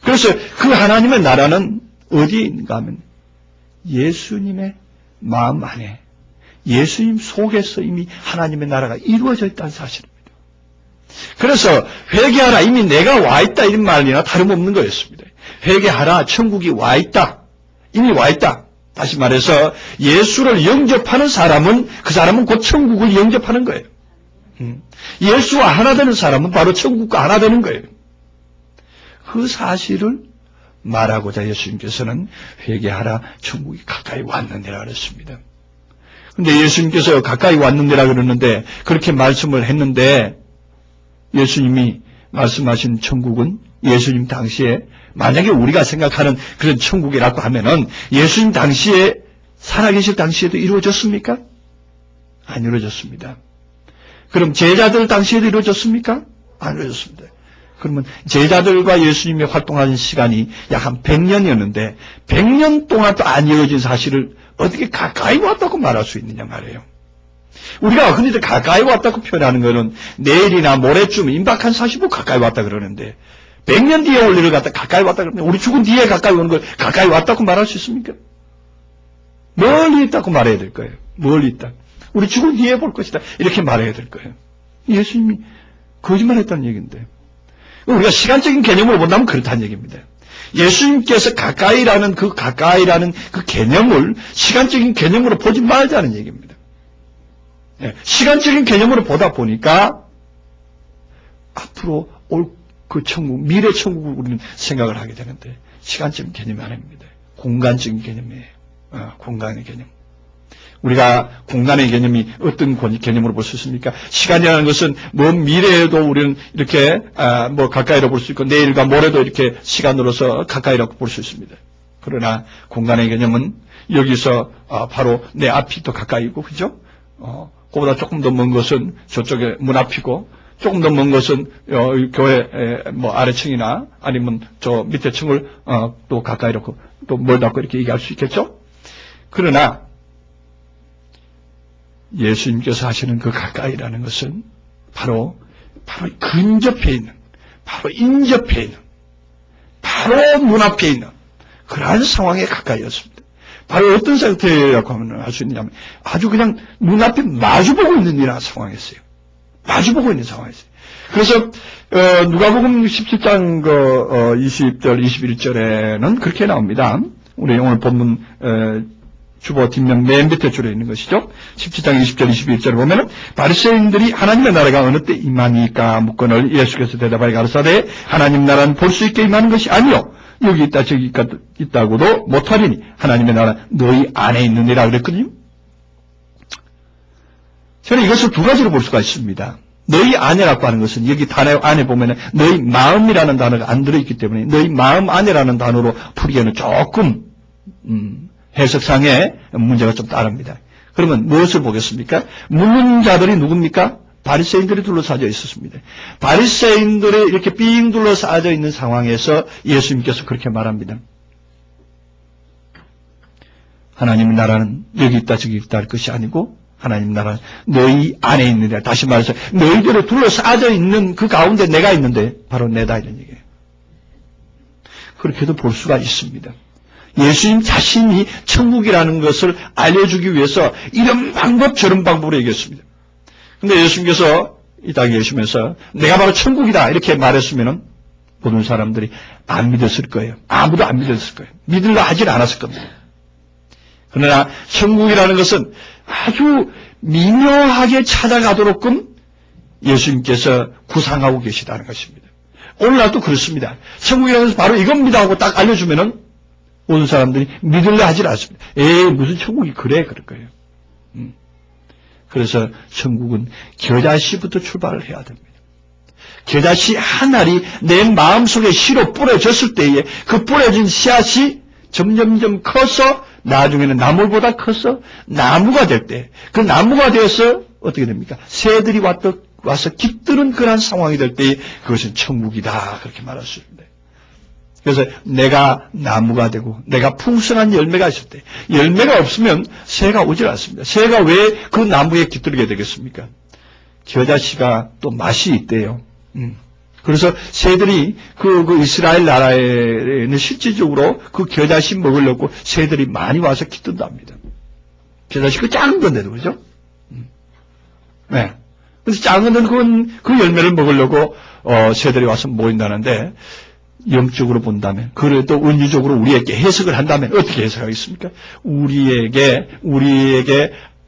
A: 그래서 그 하나님의 나라는 어디에 있는가 하면 예수님의 마음 안에 예수님 속에서 이미 하나님의 나라가 이루어져 있다는 사실입니다. 그래서 회개하라 이미 내가 와 있다 이런 말이나 다름없는 거였습니다. 회개하라 천국이 와 있다. 이미 와 있다. 다시 말해서 예수를 영접하는 사람은 그 사람은 곧 천국을 영접하는 거예요. 예수와 하나 되는 사람은 바로 천국과 하나 되는 거예요. 그 사실을 말하고자 예수님께서는 회개하라 천국이 가까이 왔느니라 그랬습니다. 그런데 예수님께서 가까이 왔느니라 그러는데 그렇게 말씀을 했는데 예수님이 말씀하신 천국은 예수님 당시에 만약에 우리가 생각하는 그런 천국이라고 하면은 예수님 당시에 살아계실 당시에도 이루어졌습니까? 안 이루어졌습니다. 그럼 제자들 당시에도 이루어졌습니까? 안 이루어졌습니다. 그러면 제자들과 예수님이 활동하는 시간이 약 한 100년이었는데 100년 동안 또 안 이루어진 사실을 어떻게 가까이 왔다고 말할 수 있느냐 말이에요. 우리가 흔히들 가까이 왔다고 표현하는 것은 내일이나 모레쯤 임박한 사실로 가까이 왔다 그러는데 100년 뒤에 올 일을 갖다 가까이 왔다 그러면 우리 죽은 뒤에 가까이 오는 걸 가까이 왔다고 말할 수 있습니까? 멀리 있다고 말해야 될 거예요. 멀리 있다. 우리 죽은 뒤에 볼 것이다. 이렇게 말해야 될 거예요. 예수님이 거짓말했다는 얘기인데 우리가 시간적인 개념으로 본다면 그렇다는 얘기입니다. 예수님께서 가까이라는 그 개념을 시간적인 개념으로 보지 말자는 얘기입니다. 시간적인 개념으로 보다 보니까 앞으로 올 그 천국, 미래 천국을 우리는 생각을 하게 되는데 시간적인 개념이 아닙니다. 공간적인 개념이에요. 공간의 개념. 우리가 공간의 개념이 어떤 개념으로 볼 수 있습니까? 시간이라는 것은 먼 미래에도 우리는 이렇게 뭐 가까이로 볼 수 있고 내일과 모레도 이렇게 시간으로서 가까이라고 볼 수 있습니다. 그러나 공간의 개념은 여기서 바로 내 앞이 더 가까이고 그죠? 그보다 조금 더 먼 것은 저쪽에 문 앞이고 조금 더 먼 것은 교회 뭐 아래층이나 아니면 저 밑에 층을 또 가까이로 또 멀다고 이렇게 얘기할 수 있겠죠? 그러나 예수님께서 하시는 그 가까이라는 것은 바로 근접해 있는, 바로 인접해 있는, 바로 눈앞에 있는 그러한 상황에 가까이였습니다. 바로 어떤 상태라고 하면 할 수 있느냐면 아주 그냥 눈앞에 마주보고 있는 이런 상황이었어요. 마주보고 있는 상황이었어요. 그래서 누가복음 17장 20절 21절에는 그렇게 나옵니다. 우리 오늘 본문 주보 뒷면 맨 밑에 줄에 있는 것이죠. 17장 20절 21절을 보면은 바리새인들이 하나님의 나라가 어느 때 임하니까 묻거늘 예수께서 대답하여 가르사대 하나님 나라는 볼 수 있게 임하는 것이 아니요 여기 있다 저기 있다고도 못하리니 하나님의 나라 너희 안에 있느니라 그랬거든요. 저는 이것을 두 가지로 볼 수가 있습니다. 너희 안에라고 하는 것은 여기 단어 안에 보면은 너희 마음이라는 단어가 안 들어있기 때문에 너희 마음 안에라는 단어로 풀기에는 조금 해석상의 문제가 좀 따릅니다. 그러면 무엇을 보겠습니까? 묻는 자들이 누굽니까? 바리새인들이 둘러싸여 있었습니다. 바리새인들이 이렇게 삥 둘러싸여 있는 상황에서 예수님께서 그렇게 말합니다. 하나님의 나라는 여기 있다 저기 있다 할 것이 아니고 하나님 나라는 너희 안에 있느니라. 다시 말해서 너희들을 둘러싸여 있는 그 가운데 내가 있는데 바로 내다 이런 얘기예요. 그렇게도 볼 수가 있습니다. 예수님 자신이 천국이라는 것을 알려주기 위해서 이런 방법 저런 방법으로 얘기했습니다. 근데 예수님께서 이 땅에 계시면서 내가 바로 천국이다 이렇게 말했으면 모든 사람들이 안 믿었을 거예요. 아무도 안 믿었을 거예요. 믿으려 하질 않았을 겁니다. 그러나 천국이라는 것은 아주 미묘하게 찾아가도록끔 예수님께서 구상하고 계시다는 것입니다. 오늘날도 그렇습니다. 천국이라는 것은 바로 이겁니다 하고 딱 알려주면은 모든 사람들이 믿으려 하질 않습니다. 무슨 천국이 그래 그럴 거예요. 그래서 천국은 겨자씨부터 출발을 해야 됩니다. 겨자씨 한 알이 내 마음속에 씨로 뿌려졌을 때에 그 뿌려진 씨앗이 점점점 커서 나중에는 나물보다 커서 나무가 될 때 그 나무가 되어서 어떻게 됩니까? 새들이 와서 깃드는 그런 상황이 될 때에 그것은 천국이다 그렇게 말할 수 있습니다. 그래서 내가 나무가 되고 내가 풍성한 열매가 있을 때 열매가 없으면 새가 오질 않습니다. 새가 왜 그 나무에 깃들게 되겠습니까? 겨자씨가 또 맛이 있대요. 그래서 새들이 그 이스라엘 나라에는 실질적으로 그 겨자씨 먹으려고 새들이 많이 와서 깃든답니다. 겨자씨 그 작은 건데도 그죠? 네. 그래서 작은 건데 그 열매를 먹으려고 새들이 와서 모인다는데 영적으로 본다면 그래도 은유적으로 우리에게 해석을 한다면 어떻게 해석하겠습니까? 우리에게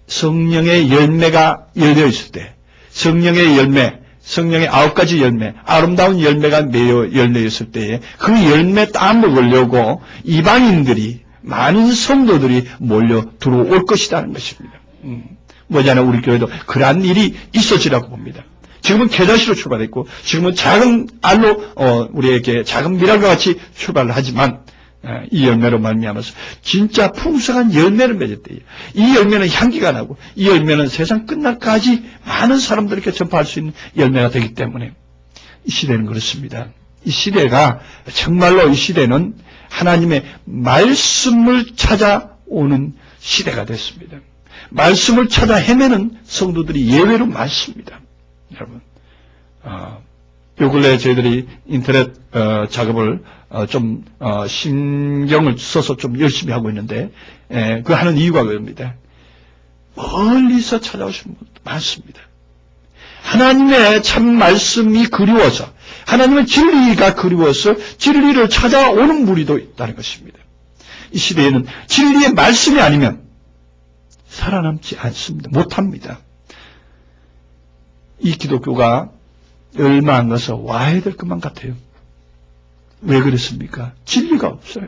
A: 성령의 열매가 열려 있을 때 성령의 열매 성령의 9가지 열매, 아름다운 열매가 열려 있을 때에 그 열매 따 먹으려고 이방인들이, 많은 성도들이 몰려 들어올 것이라는 것입니다. 뭐냐면 우리 교회도 그러한 일이 있어지라고 봅니다. 지금은 겨자씨로 출발했고, 지금은 작은 알로, 우리에게 작은 미랄과 같이 출발을 하지만, 이 열매로 말미암아서 진짜 풍성한 열매를 맺을 때에 이 열매는 향기가 나고 이 열매는 세상 끝날까지 많은 사람들에게 전파할 수 있는 열매가 되기 때문에 이 시대는 그렇습니다. 이 시대가 정말로 이 시대는 하나님의 말씀을 찾아오는 시대가 됐습니다. 말씀을 찾아 헤매는 성도들이 예외로 많습니다. 여러분, 요 근래 저희들이 인터넷 작업을 좀 신경을 써서 좀 열심히 하고 있는데 그 하는 이유가 그겁니다. 멀리서 찾아오시는 분도 많습니다. 하나님의 참 말씀이 그리워서, 하나님의 진리가 그리워서 진리를 찾아오는 무리도 있다는 것입니다. 이 시대에는 진리의 말씀이 아니면 살아남지 않습니다. 못합니다. 이 기독교가 얼마 안 가서 와야 될 것만 같아요. 왜 그랬습니까? 진리가 없어요.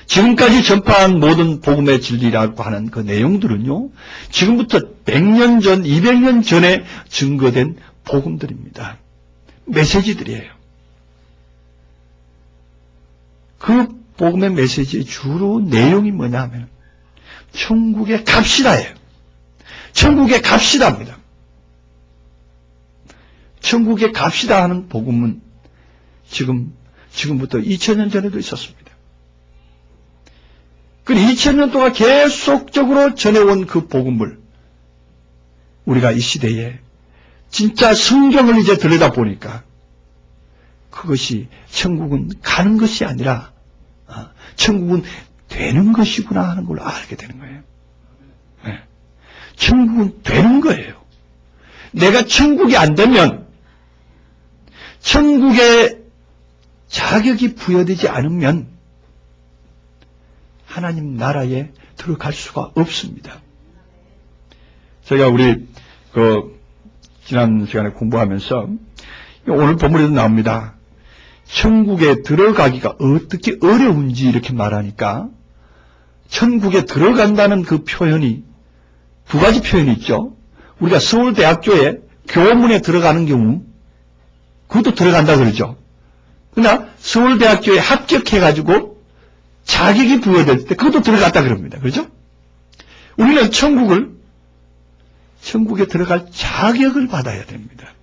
A: 지금까지 전파한 모든 복음의 진리라고 하는 그 내용들은요, 지금부터 100년 전, 200년 전에 증거된 복음들입니다. 메시지들이에요. 그 복음의 메시지의 주로 내용이 뭐냐 하면 천국에 갑시다예요. 천국에 갑시다입니다. 천국에 갑시다 하는 복음은 지금부터 2000년 전에도 있었습니다. 그 2000년 동안 계속적으로 전해온 그 복음을 우리가 이 시대에 진짜 성경을 이제 들여다보니까 그것이 천국은 가는 것이 아니라 천국은 되는 것이구나 하는 걸 알게 되는 거예요. 네. 천국은 되는 거예요. 내가 천국이 안 되면, 천국에 자격이 부여되지 않으면 하나님 나라에 들어갈 수가 없습니다. 제가 우리 지난 시간에 공부하면서 오늘 본문에도 나옵니다. 천국에 들어가기가 어떻게 어려운지 이렇게 말하니까 천국에 들어간다는 그 표현이 두 가지 표현이 있죠. 우리가 서울대학교에 교문에 들어가는 경우 그것도 들어간다 그러죠. 그러나 서울대학교에 합격해가지고 자격이 부여될 때 그것도 들어갔다 그럽니다. 그렇죠? 우리는 천국에 들어갈 자격을 받아야 됩니다.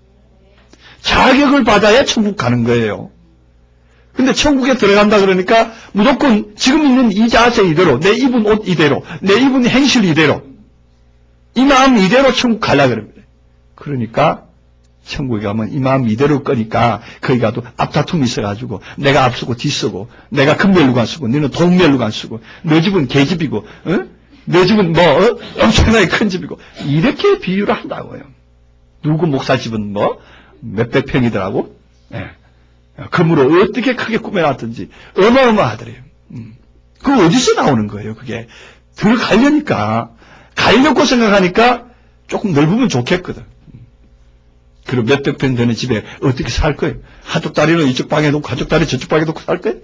A: 자격을 받아야 천국 가는 거예요. 근데 천국에 들어간다 그러니까 무조건 지금 있는 이 자세 이대로, 내 입은 옷 이대로, 내 입은 행실 이대로, 이 마음 이대로 천국 가려고 그럽니다. 그러니까 천국에 가면 이 마음 이대로 거니까 거기 가도 앞다툼이 있어가지고 내가 앞서고 뒤서고 내가 금멸루관 쓰고 너는 동멸루관 쓰고 너 집은 개집이고 내 집은 엄청나게 큰 집이고 이렇게 비유를 한다고요. 누구 목사 집은 몇백 평이더라고. 예. 금으로 어떻게 크게 꾸며놨든지 어마어마하더래요. 그거 어디서 나오는 거예요? 그게 들어가려니까 가려고 생각하니까 조금 넓으면 좋겠거든. 그리고 몇백 평 되는 집에 어떻게 살 거예요? 한쪽 다리는 이쪽 방에 놓고 한쪽 다리 저쪽 방에 놓고 살 거예요?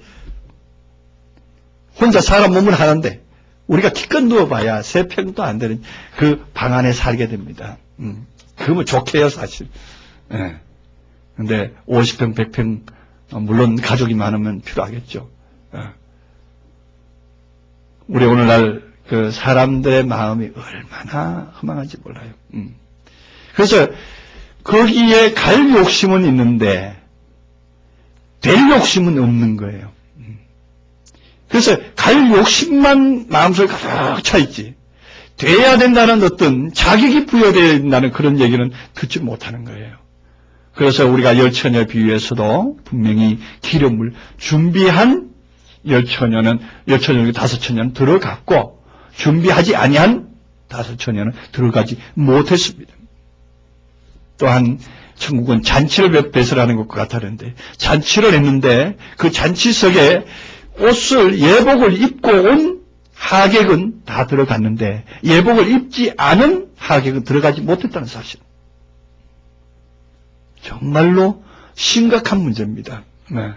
A: 혼자 사람 몸을 하는데 우리가 기껏 누워봐야 3평도 안 되는 그 방 안에 살게 됩니다. 그러면 좋게요 사실. 예. 근데 50평, 100평 물론 가족이 많으면 필요하겠죠. 우리 오늘날 그 사람들의 마음이 얼마나 허망한지 몰라요. 그래서 거기에 갈 욕심은 있는데 될 욕심은 없는 거예요. 그래서 갈 욕심만 마음속에 가득 차 있지. 돼야 된다는 어떤 자격이 부여되어야 된다는 그런 얘기는 듣지 못하는 거예요. 그래서 우리가 열처녀 비유에서도 분명히 기름을 준비한 열처녀는 5처녀는 들어갔고 준비하지 아니한 5처녀는 들어가지 못했습니다. 또한 천국은 잔치를 배설하는 것과 같았는데 잔치를 했는데 그 잔치석에 옷을 예복을 입고 온 하객은 다 들어갔는데 예복을 입지 않은 하객은 들어가지 못했다는 사실. 정말로 심각한 문제입니다. 네.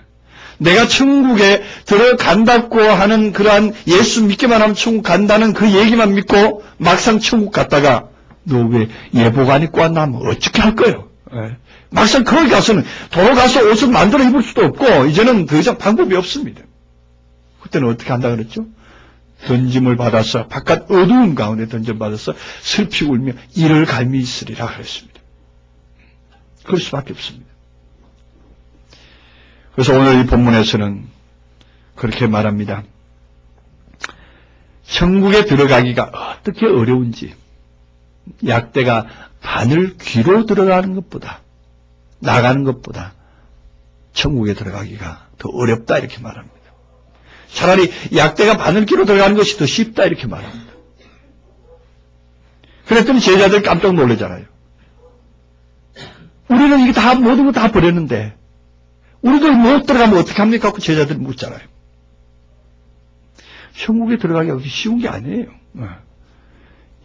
A: 내가 천국에 들어간다고 하는 그러한 예수 믿기만 하면 천국 간다는 그 얘기만 믿고 막상 천국 갔다가 너 왜 예복 안 입고 왔나 하면 어떻게 할 거예요? 네. 막상 거기 가서는 돌아가서 옷을 만들어 입을 수도 없고 이제는 더 이상 방법이 없습니다. 그때는 어떻게 한다 그랬죠? 던짐을 받아서 바깥 어두운 가운데 던짐받아서 슬피 울며 이를 갈미 있으리라 그랬습니다. 그럴 수밖에 없습니다. 그래서 오늘 이 본문에서는 그렇게 말합니다. 천국에 들어가기가 어떻게 어려운지, 약대가 바늘 귀로 들어가는 것보다, 나가는 것보다 천국에 들어가기가 더 어렵다 이렇게 말합니다. 차라리 약대가 바늘 귀로 들어가는 것이 더 쉽다 이렇게 말합니다. 그랬더니 제자들 깜짝 놀라잖아요. 우리는 이게 다 모든 거 다 버렸는데 우리도 못 들어가면 어떡합니까? 하고 제자들이 묻잖아요. 천국에 들어가기가 그렇게 쉬운 게 아니에요.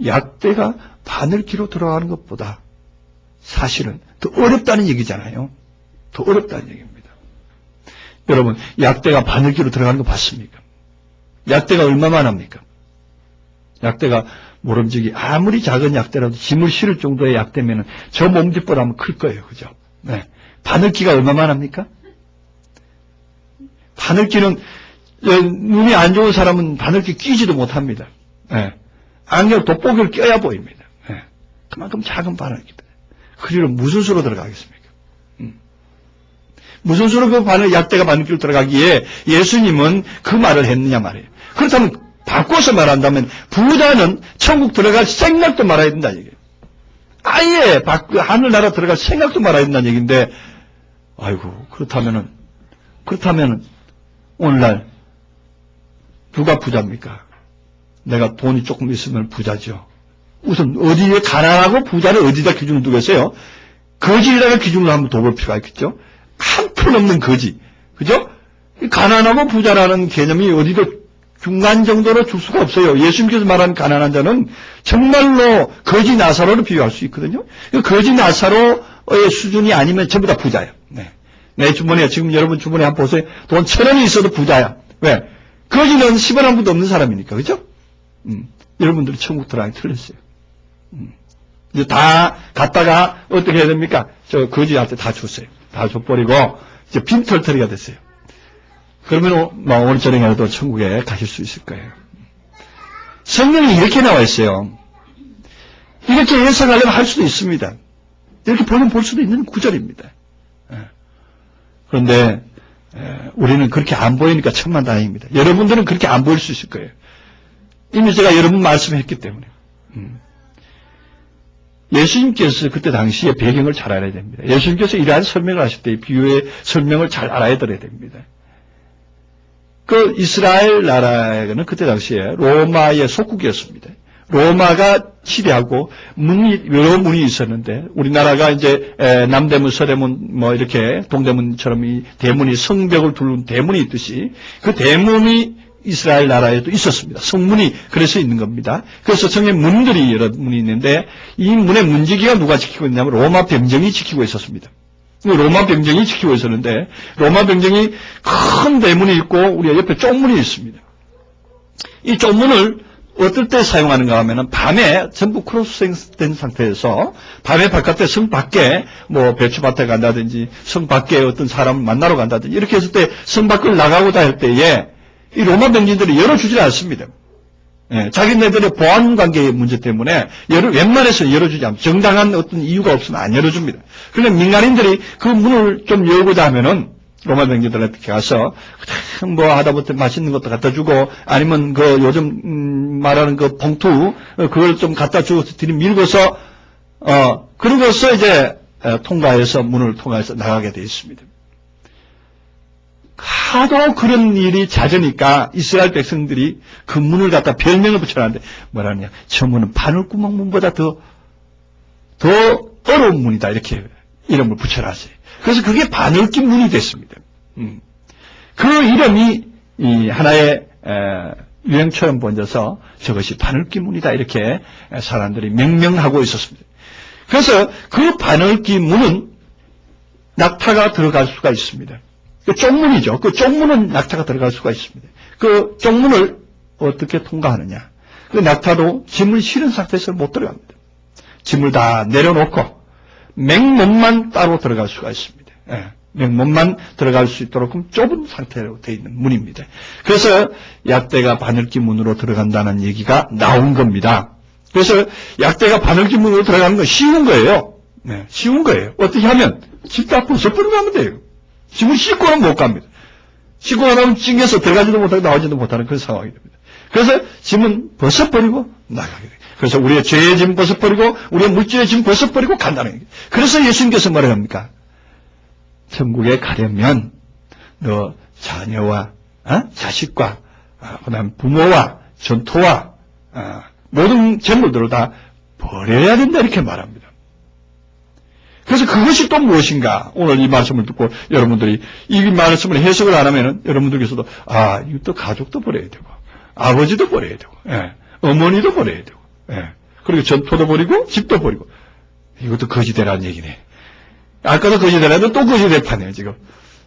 A: 약대가 바늘귀로 들어가는 것보다 사실은 더 어렵다는 얘기잖아요. 더 어렵다는 얘기입니다. 여러분, 약대가 바늘귀로 들어가는 거 봤습니까? 약대가 얼마만 합니까? 약대가 모름지기 아무리 작은 약대라도 짐을 실을 정도의 약대면은 저 몸집보다 하면 클 거예요. 그죠? 네. 바늘귀가 얼마만 합니까? 바늘귀는 눈이 안 좋은 사람은 바늘귀 끼지도 못합니다. 네. 안경 돋보기를 껴야 보입니다. 네. 그만큼 작은 바늘귀다. 그리고 무슨 수로 들어가겠습니까? 무슨 수로 그 약대가 바늘귀로 들어가기에 예수님은 그 말을 했느냐 말이에요. 그렇다면 바꿔서 말한다면 부자는 천국 들어갈 생각도 말아야 된다는 얘기예요. 아예 하늘나라 들어갈 생각도 말아야 된다는 얘기인데, 아이고 그렇다면은 오늘날 누가 부자입니까? 내가 돈이 조금 있으면 부자죠. 우선 어디에 가난하고 부자를 어디다 기준을 두겠어요? 거지에다가 기준을 한번 둬볼 필요가 있겠죠. 한 푼 없는 거지, 그죠? 가난하고 부자라는 개념이 어디도 중간 정도로 줄 수가 없어요. 예수님께서 말하는 가난한 자는 정말로 거지 나사로를 비유할 수 있거든요. 거지 나사로의 수준이 아니면 전부 다 부자예요. 네. 내 주머니에, 지금 여러분 주머니에 한번 보세요. 돈 1,000원이 있어도 부자야. 왜? 거지는 10원 한 푼도 없는 사람이니까, 그죠? 여러분들이 천국 들어가기 틀렸어요. 이제 다 갔다가 어떻게 해야 됩니까? 저 거지한테 다 줬어요. 다 줘버리고 이제 빈털터리가 됐어요. 그러면 오늘 저녁에도 천국에 가실 수 있을 거예요. 성경에 이렇게 나와 있어요. 이렇게 해석하려면 할 수도 있습니다. 이렇게 보면 볼 수도 있는 구절입니다. 그런데 우리는 그렇게 안 보이니까 천만다행입니다. 여러분들은 그렇게 안 보일 수 있을 거예요. 이미 제가 여러분 말씀했기 때문에. 예수님께서 그때 당시에 배경을 잘 알아야 됩니다. 예수님께서 이러한 설명을 하실 때 비유의 설명을 잘 알아야 들어야 됩니다. 그 이스라엘 나라는 그때 당시에 로마의 속국이었습니다. 로마가 치리하고 여러 문이 있었는데, 우리나라가 이제 남대문, 서대문, 뭐 이렇게 동대문처럼 이 대문이 성벽을 둘른 대문이 있듯이 그 대문이 이스라엘 나라에도 있었습니다. 성문이 그래서 있는 겁니다. 그래서 성의 문들이 여러 문이 있는데 이 문의 문지기가 누가 지키고 있냐면 로마 병정이 지키고 있었습니다. 로마 병정이 지키고 있었는데 로마 병정이 큰 대문이 있고 우리 옆에 쪽문이 있습니다. 이 쪽문을 어떨 때 사용하는가 하면은 밤에 전부 크로스된 상태에서 밤에 바깥에 성 밖에 뭐 배추밭에 간다든지 성 밖에 어떤 사람을 만나러 간다든지 이렇게 했을 때 성 밖을 나가고자 할 때에 이 로마 병정들이 열어주질 않습니다. 예, 자기네들의 보안 관계의 문제 때문에 웬만해서 열어주지 않습니다. 정당한 어떤 이유가 없으면 안 열어줍니다. 그런데 민간인들이 그 문을 좀 열고자 하면은 로마 병정들한테 가서 뭐 하다못해 맛있는 것도 갖다 주고 아니면 그 요즘 말하는 그 봉투 그걸 좀 갖다 주고 들이밀고서 그러고서 이제 통과해서 문을 통해서 나가게 되어 있습니다. 하도 그런 일이 잦으니까 이스라엘 백성들이 그 문을 갖다 별명을 붙여놨는데 뭐라느냐, 저 문은 바늘구멍 문보다 더 어려운 문이다 이렇게 이름을 붙여놨어요. 그래서 그게 바늘귀 문이 됐습니다. 그 이름이 이 하나의 유행처럼 번져서 저것이 바늘귀 문이다 이렇게 사람들이 명명하고 있었습니다. 그래서 그 바늘귀 문은 낙타가 들어갈 수가 있습니다. 그 쪽문이죠. 그 쪽문은 낙타가 들어갈 수가 있습니다. 그 쪽문을 어떻게 통과하느냐. 그 낙타도 짐을 실은 상태에서 못 들어갑니다. 짐을 다 내려놓고 맹몸만 따로 들어갈 수가 있습니다. 예, 맹몸만 들어갈 수 있도록 좁은 상태로 되어 있는 문입니다. 그래서 약대가 바늘귀 문으로 들어간다는 얘기가 나온 겁니다. 그래서 약대가 바늘귀 문으로 들어가는 건 쉬운 거예요. 네, 쉬운 거예요. 어떻게 하면 집 다 벗어버리고 가면 돼요. 집을 씻고는 못 갑니다. 씻고 나면 찡겨서 들어가지도 못하고 나오지도 못하는 그런 상황이 됩니다. 그래서 짐은 벗어버리고 나가게 돼요. 그래서 우리의 죄의 짐 벗어버리고 우리의 물질의 짐 벗어버리고 간다는 거예요. 그래서 예수님께서 뭐라 합니까? 천국에 가려면 너 자녀와 자식과 그다음 부모와 전토와 모든 재물들을 다 버려야 된다 이렇게 말합니다. 그래서 그것이 또 무엇인가? 오늘 이 말씀을 듣고 여러분들이 이 말씀을 해석을 안 하면은 여러분들께서도 이것도 가족도 버려야 되고 아버지도 버려야 되고 어머니도 버려야 되고 그리고 전토도 버리고 집도 버리고 이것도 거지되라는 얘기네. 아까도 거지되라는데 또 거지될 판이에요 지금.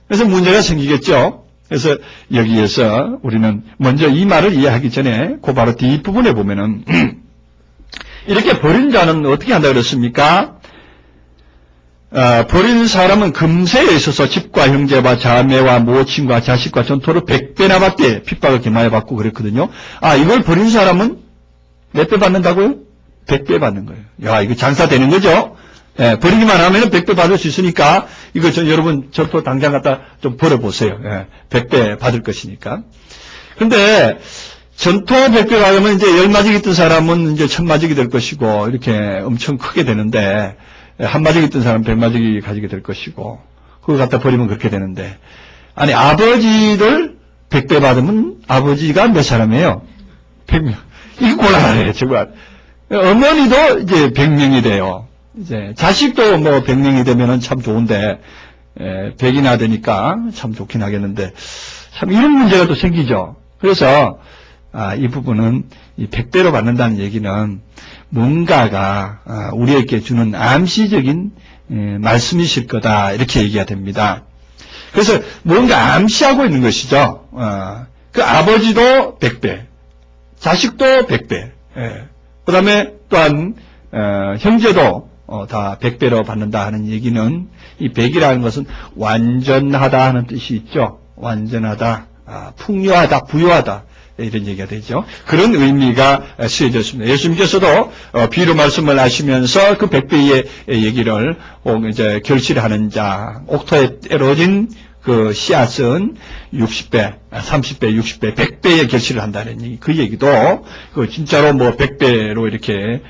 A: 그래서 문제가 생기겠죠. 그래서 여기에서 우리는 먼저 이 말을 이해하기 전에 그 바로 뒷부분에 보면은 이렇게 버린 자는 어떻게 한다 그랬습니까? 버린 사람은 금세에 있어서 집과 형제와 자매와 모친과 자식과 전토를 100배나 받게 핍박을 겸하여 받고 그랬거든요. 이걸 버린 사람은 몇 배 받는다고요? 100배 받는 거예요. 야, 이거 장사 되는 거죠? 버리기만 하면은 100배 받을 수 있으니까, 이거 여러분, 저도 당장 갖다 좀 벌어보세요. 100배 받을 것이니까. 근데, 전토 100배 받으면 이제 10마지기 뜬 사람은 이제 1000마지기 될 것이고, 이렇게 엄청 크게 되는데, 한 마지기 뜬 사람은 100마지기 가지게 될 것이고, 그거 갖다 버리면 그렇게 되는데, 아니, 아버지를 100배 받으면 아버지가 몇 사람이에요? 100명. 이거 곤란해요, 정말. 어머니도 이제 100명이 돼요. 이제 자식도 뭐 100명이 되면은 참 좋은데 100이나 되니까 참 좋긴 하겠는데 참 이런 문제가 또 생기죠. 그래서 이 부분은 이 100배로 받는다는 얘기는 뭔가가 우리에게 주는 암시적인 말씀이실 거다 이렇게 얘기가 됩니다. 그래서 뭔가 암시하고 있는 것이죠. 그 아버지도 100배, 자식도 100배, 그 다음에 또한 형제도 다 100배로 받는다 하는 얘기는 이 100이라는 것은 완전하다 하는 뜻이 있죠. 완전하다, 풍요하다, 부유하다 이런 얘기가 되죠. 그런 의미가 쓰여졌습니다. 예수님께서도 비유로 말씀을 하시면서 그 100배의 얘기를 이제 결실하는 자, 옥토에 때려진 그 씨앗은 60배, 30배, 60배, 100배의 결실을 한다는 얘기, 그 얘기도 그 진짜로 뭐 100배로 이렇게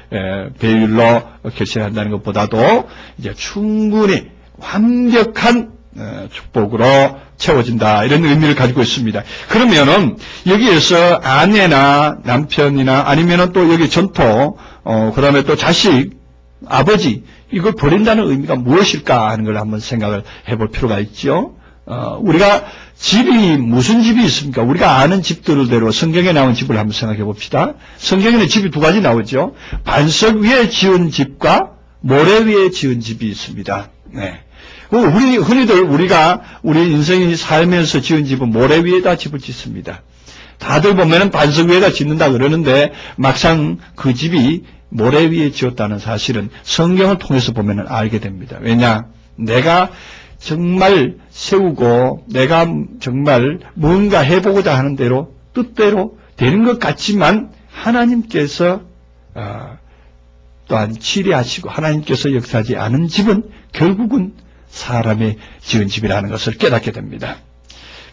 A: 배율로 결실한다는 것보다도 이제 충분히 완벽한 축복으로 채워진다 이런 의미를 가지고 있습니다. 그러면은 여기에서 아내나 남편이나 아니면은 또 여기 전토, 그다음에 또 자식, 아버지 이걸 버린다는 의미가 무엇일까 하는 걸 한번 생각을 해볼 필요가 있죠. 우리가 집이 무슨 집이 있습니까? 우리가 아는 집들대로 성경에 나온 집을 한번 생각해 봅시다. 성경에는 집이 두 가지 나오죠. 반석 위에 지은 집과 모래 위에 지은 집이 있습니다. 네. 흔히들 우리 인생이 살면서 지은 집은 모래 위에다 집을 짓습니다. 다들 보면은 반석 위에다 짓는다 그러는데 막상 그 집이 모래 위에 지었다는 사실은 성경을 통해서 보면은 알게 됩니다. 왜냐? 내가 정말 세우고 내가 정말 뭔가 해보고자 하는 대로 뜻대로 되는 것 같지만 하나님께서 또한 치리하시고 하나님께서 역사하지 않은 집은 결국은 사람의 지은 집이라는 것을 깨닫게 됩니다.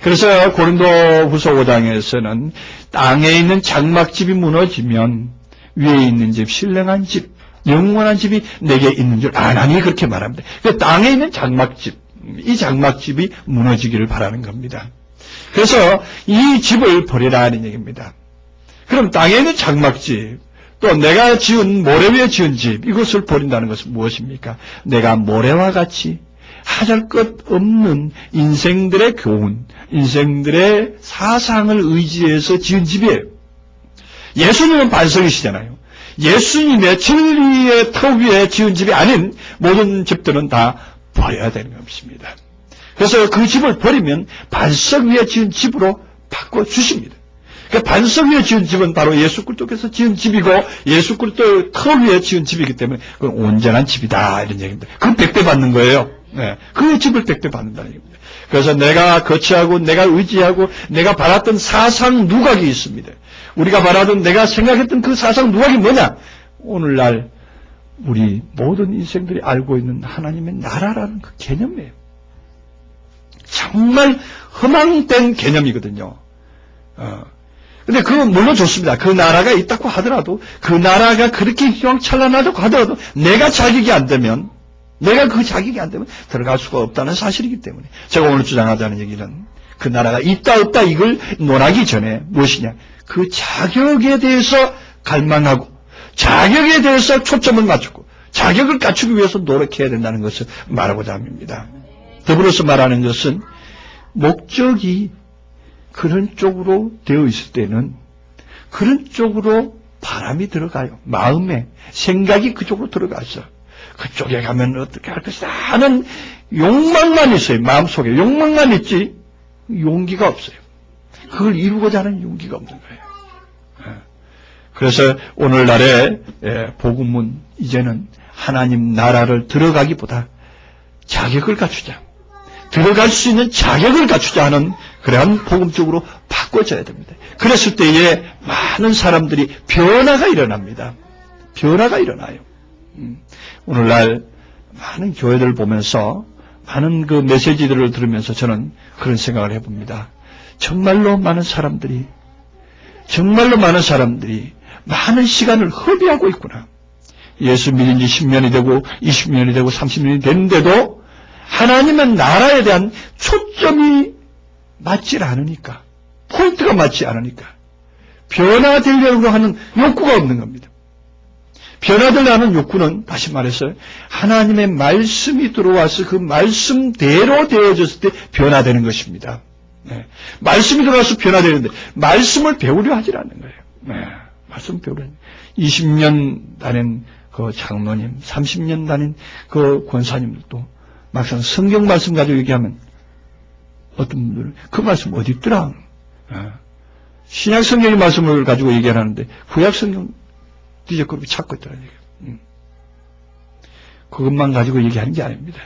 A: 그래서 고린도후서 5장에서는 땅에 있는 장막집이 무너지면 위에 있는 집, 신령한 집, 영원한 집이 내게 있는 줄 아나니 그렇게 말합니다. 그 땅에 있는 장막집, 이 장막집이 무너지기를 바라는 겁니다. 그래서 이 집을 버리라는 얘기입니다. 그럼 땅에 있는 장막집, 또 내가 지은 모래 위에 지은 집, 이것을 버린다는 것은 무엇입니까? 내가 모래와 같이 하잘 것 없는 인생들의 교훈, 인생들의 사상을 의지해서 지은 집이에요. 예수님은 반석이시잖아요. 예수님의 진리의 터 위에 지은 집이 아닌 모든 집들은 다 버려야 되는 것입니다. 그래서 그 집을 버리면 반석 위에 지은 집으로 바꿔주십니다. 그러니까 반석 위에 지은 집은 바로 예수 그리스도께서 지은 집이고 예수 그리스도의 터 위에 지은 집이기 때문에 그건 온전한 집이다 이런 얘기입니다. 그건 100배 받는 거예요. 네, 그 집을 100배 받는다는 얘기입니다. 그래서 내가 거치하고 내가 의지하고 내가 바랐던 사상 누각이 있습니다. 우리가 바라던 내가 생각했던 그 사상 누각이 뭐냐? 오늘날 우리 모든 인생들이 알고 있는 하나님의 나라라는 그 개념이에요. 정말 허망된 개념이거든요. 근데 그건 물론 좋습니다. 그 나라가 있다고 하더라도, 그 나라가 그렇게 휘황찬란하다고 하더라도, 내가 자격이 안 되면, 내가 그 자격이 안 되면 들어갈 수가 없다는 사실이기 때문에, 제가 오늘 주장하자는 얘기는, 그 나라가 있다 없다 이걸 논하기 전에 무엇이냐, 그 자격에 대해서 갈망하고, 자격에 대해서 초점을 맞추고, 자격을 갖추기 위해서 노력해야 된다는 것을 말하고자 합니다. 더불어서 말하는 것은, 목적이 그런 쪽으로 되어 있을 때는 그런 쪽으로 바람이 들어가요. 마음에 생각이 그쪽으로 들어가서 그쪽에 가면 어떻게 할 것이다 하는 욕망만 있어요. 마음속에 욕망만 있지 용기가 없어요. 그걸 이루고자 하는 용기가 없는 거예요. 그래서 오늘날의 복음은 이제는 하나님 나라를 들어가기보다 자격을 갖추자. 들어갈 수 있는 자격을 갖추자 하는 그러한 복음 쪽으로 바꿔져야 됩니다. 그랬을 때에 많은 사람들이 변화가 일어납니다. 변화가 일어나요. 오늘날 많은 교회들을 보면서 많은 그 메시지들을 들으면서 저는 그런 생각을 해봅니다. 정말로 많은 사람들이 많은 시간을 허비하고 있구나. 예수 믿은 지 10년이 되고 20년이 되고 30년이 됐는데도 하나님의 나라에 대한 초점이 맞지 않으니까, 포인트가 맞지 않으니까 변화되려고 하는 욕구가 없는 겁니다. 변화되려고 하는 욕구는 다시 말해서 하나님의 말씀이 들어와서 그 말씀대로 되어졌을 때 변화되는 것입니다. 네. 말씀이 들어와서 변화되는데 말씀을 배우려 하질 않는 거예요. 네. 말씀 배우려. 20년 다닌 그 장로님, 30년 다닌 그 권사님들도 막상 성경 말씀 가지고 얘기하면 어떤 분들은 그 말씀 어디 있더라? 신약 성경의 말씀을 가지고 얘기하는데 구약 성경 뒤적거리고 찾고 있더라는 얘기예요. 그것만 가지고 얘기하는 게 아닙니다.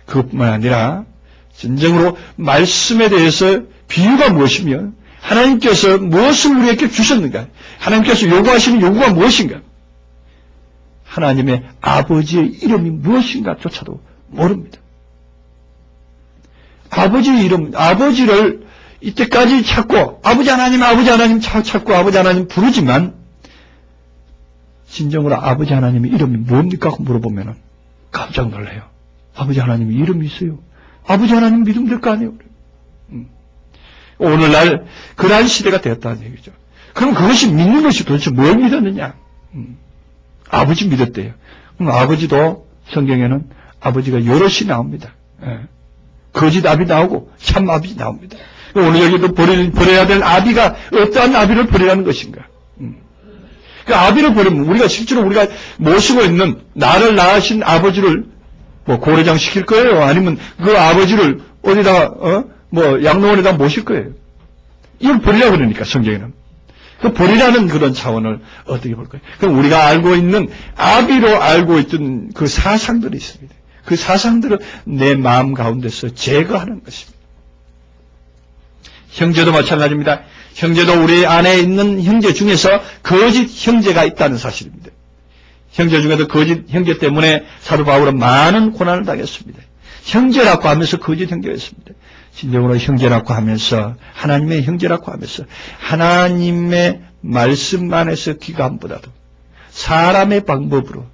A: 그것뿐만 아니라 진정으로 말씀에 대해서 비유가 무엇이며 하나님께서 무엇을 우리에게 주셨는가? 하나님께서 요구하시는 요구가 무엇인가? 하나님의 아버지의 이름이 무엇인가조차도 모릅니다. 아버지의 이름, 아버지를 이때까지 찾고 아버지 하나님 찾고 아버지 하나님 부르지만 진정으로 아버지 하나님의 이름이 뭡니까? 하고 물어보면 깜짝 놀라요. 아버지 하나님의 이름이 있어요. 아버지 하나님 믿으면 될 거 아니에요. 오늘날 그러한 시대가 되었다는 얘기죠. 그럼 그것이 믿는 것이 도대체 뭘 믿었느냐? 아버지 믿었대요. 그럼 아버지도 성경에는 아버지가 여럿이 나옵니다. 거짓 아비 나오고 참 아비 나옵니다. 오늘 여기도 버려야 될 아비가 어떠한 아비를 버리라는 것인가? 그 아비를 버리면 우리가 실제로 우리가 모시고 있는 나를 낳으신 아버지를 뭐 고래장 시킬 거예요? 아니면 그 아버지를 어디다가 양로원에다 모실 거예요? 이걸 버리라고 그러니까 성경에는. 그 버리라는 그런 차원을 어떻게 볼까요? 그럼 우리가 알고 있는 아비로 알고 있던 그 사상들이 있습니다. 그 사상들을 내 마음 가운데서 제거하는 것입니다. 형제도 마찬가지입니다. 형제도 우리 안에 있는 형제 중에서 거짓 형제가 있다는 사실입니다. 형제 중에도 거짓 형제 때문에 사도 바울은 많은 고난을 당했습니다. 형제라고 하면서 거짓 형제였습니다. 진정으로 형제라고 하면서 하나님의 형제라고 하면서 하나님의 말씀 안에서 기감보다도 사람의 방법으로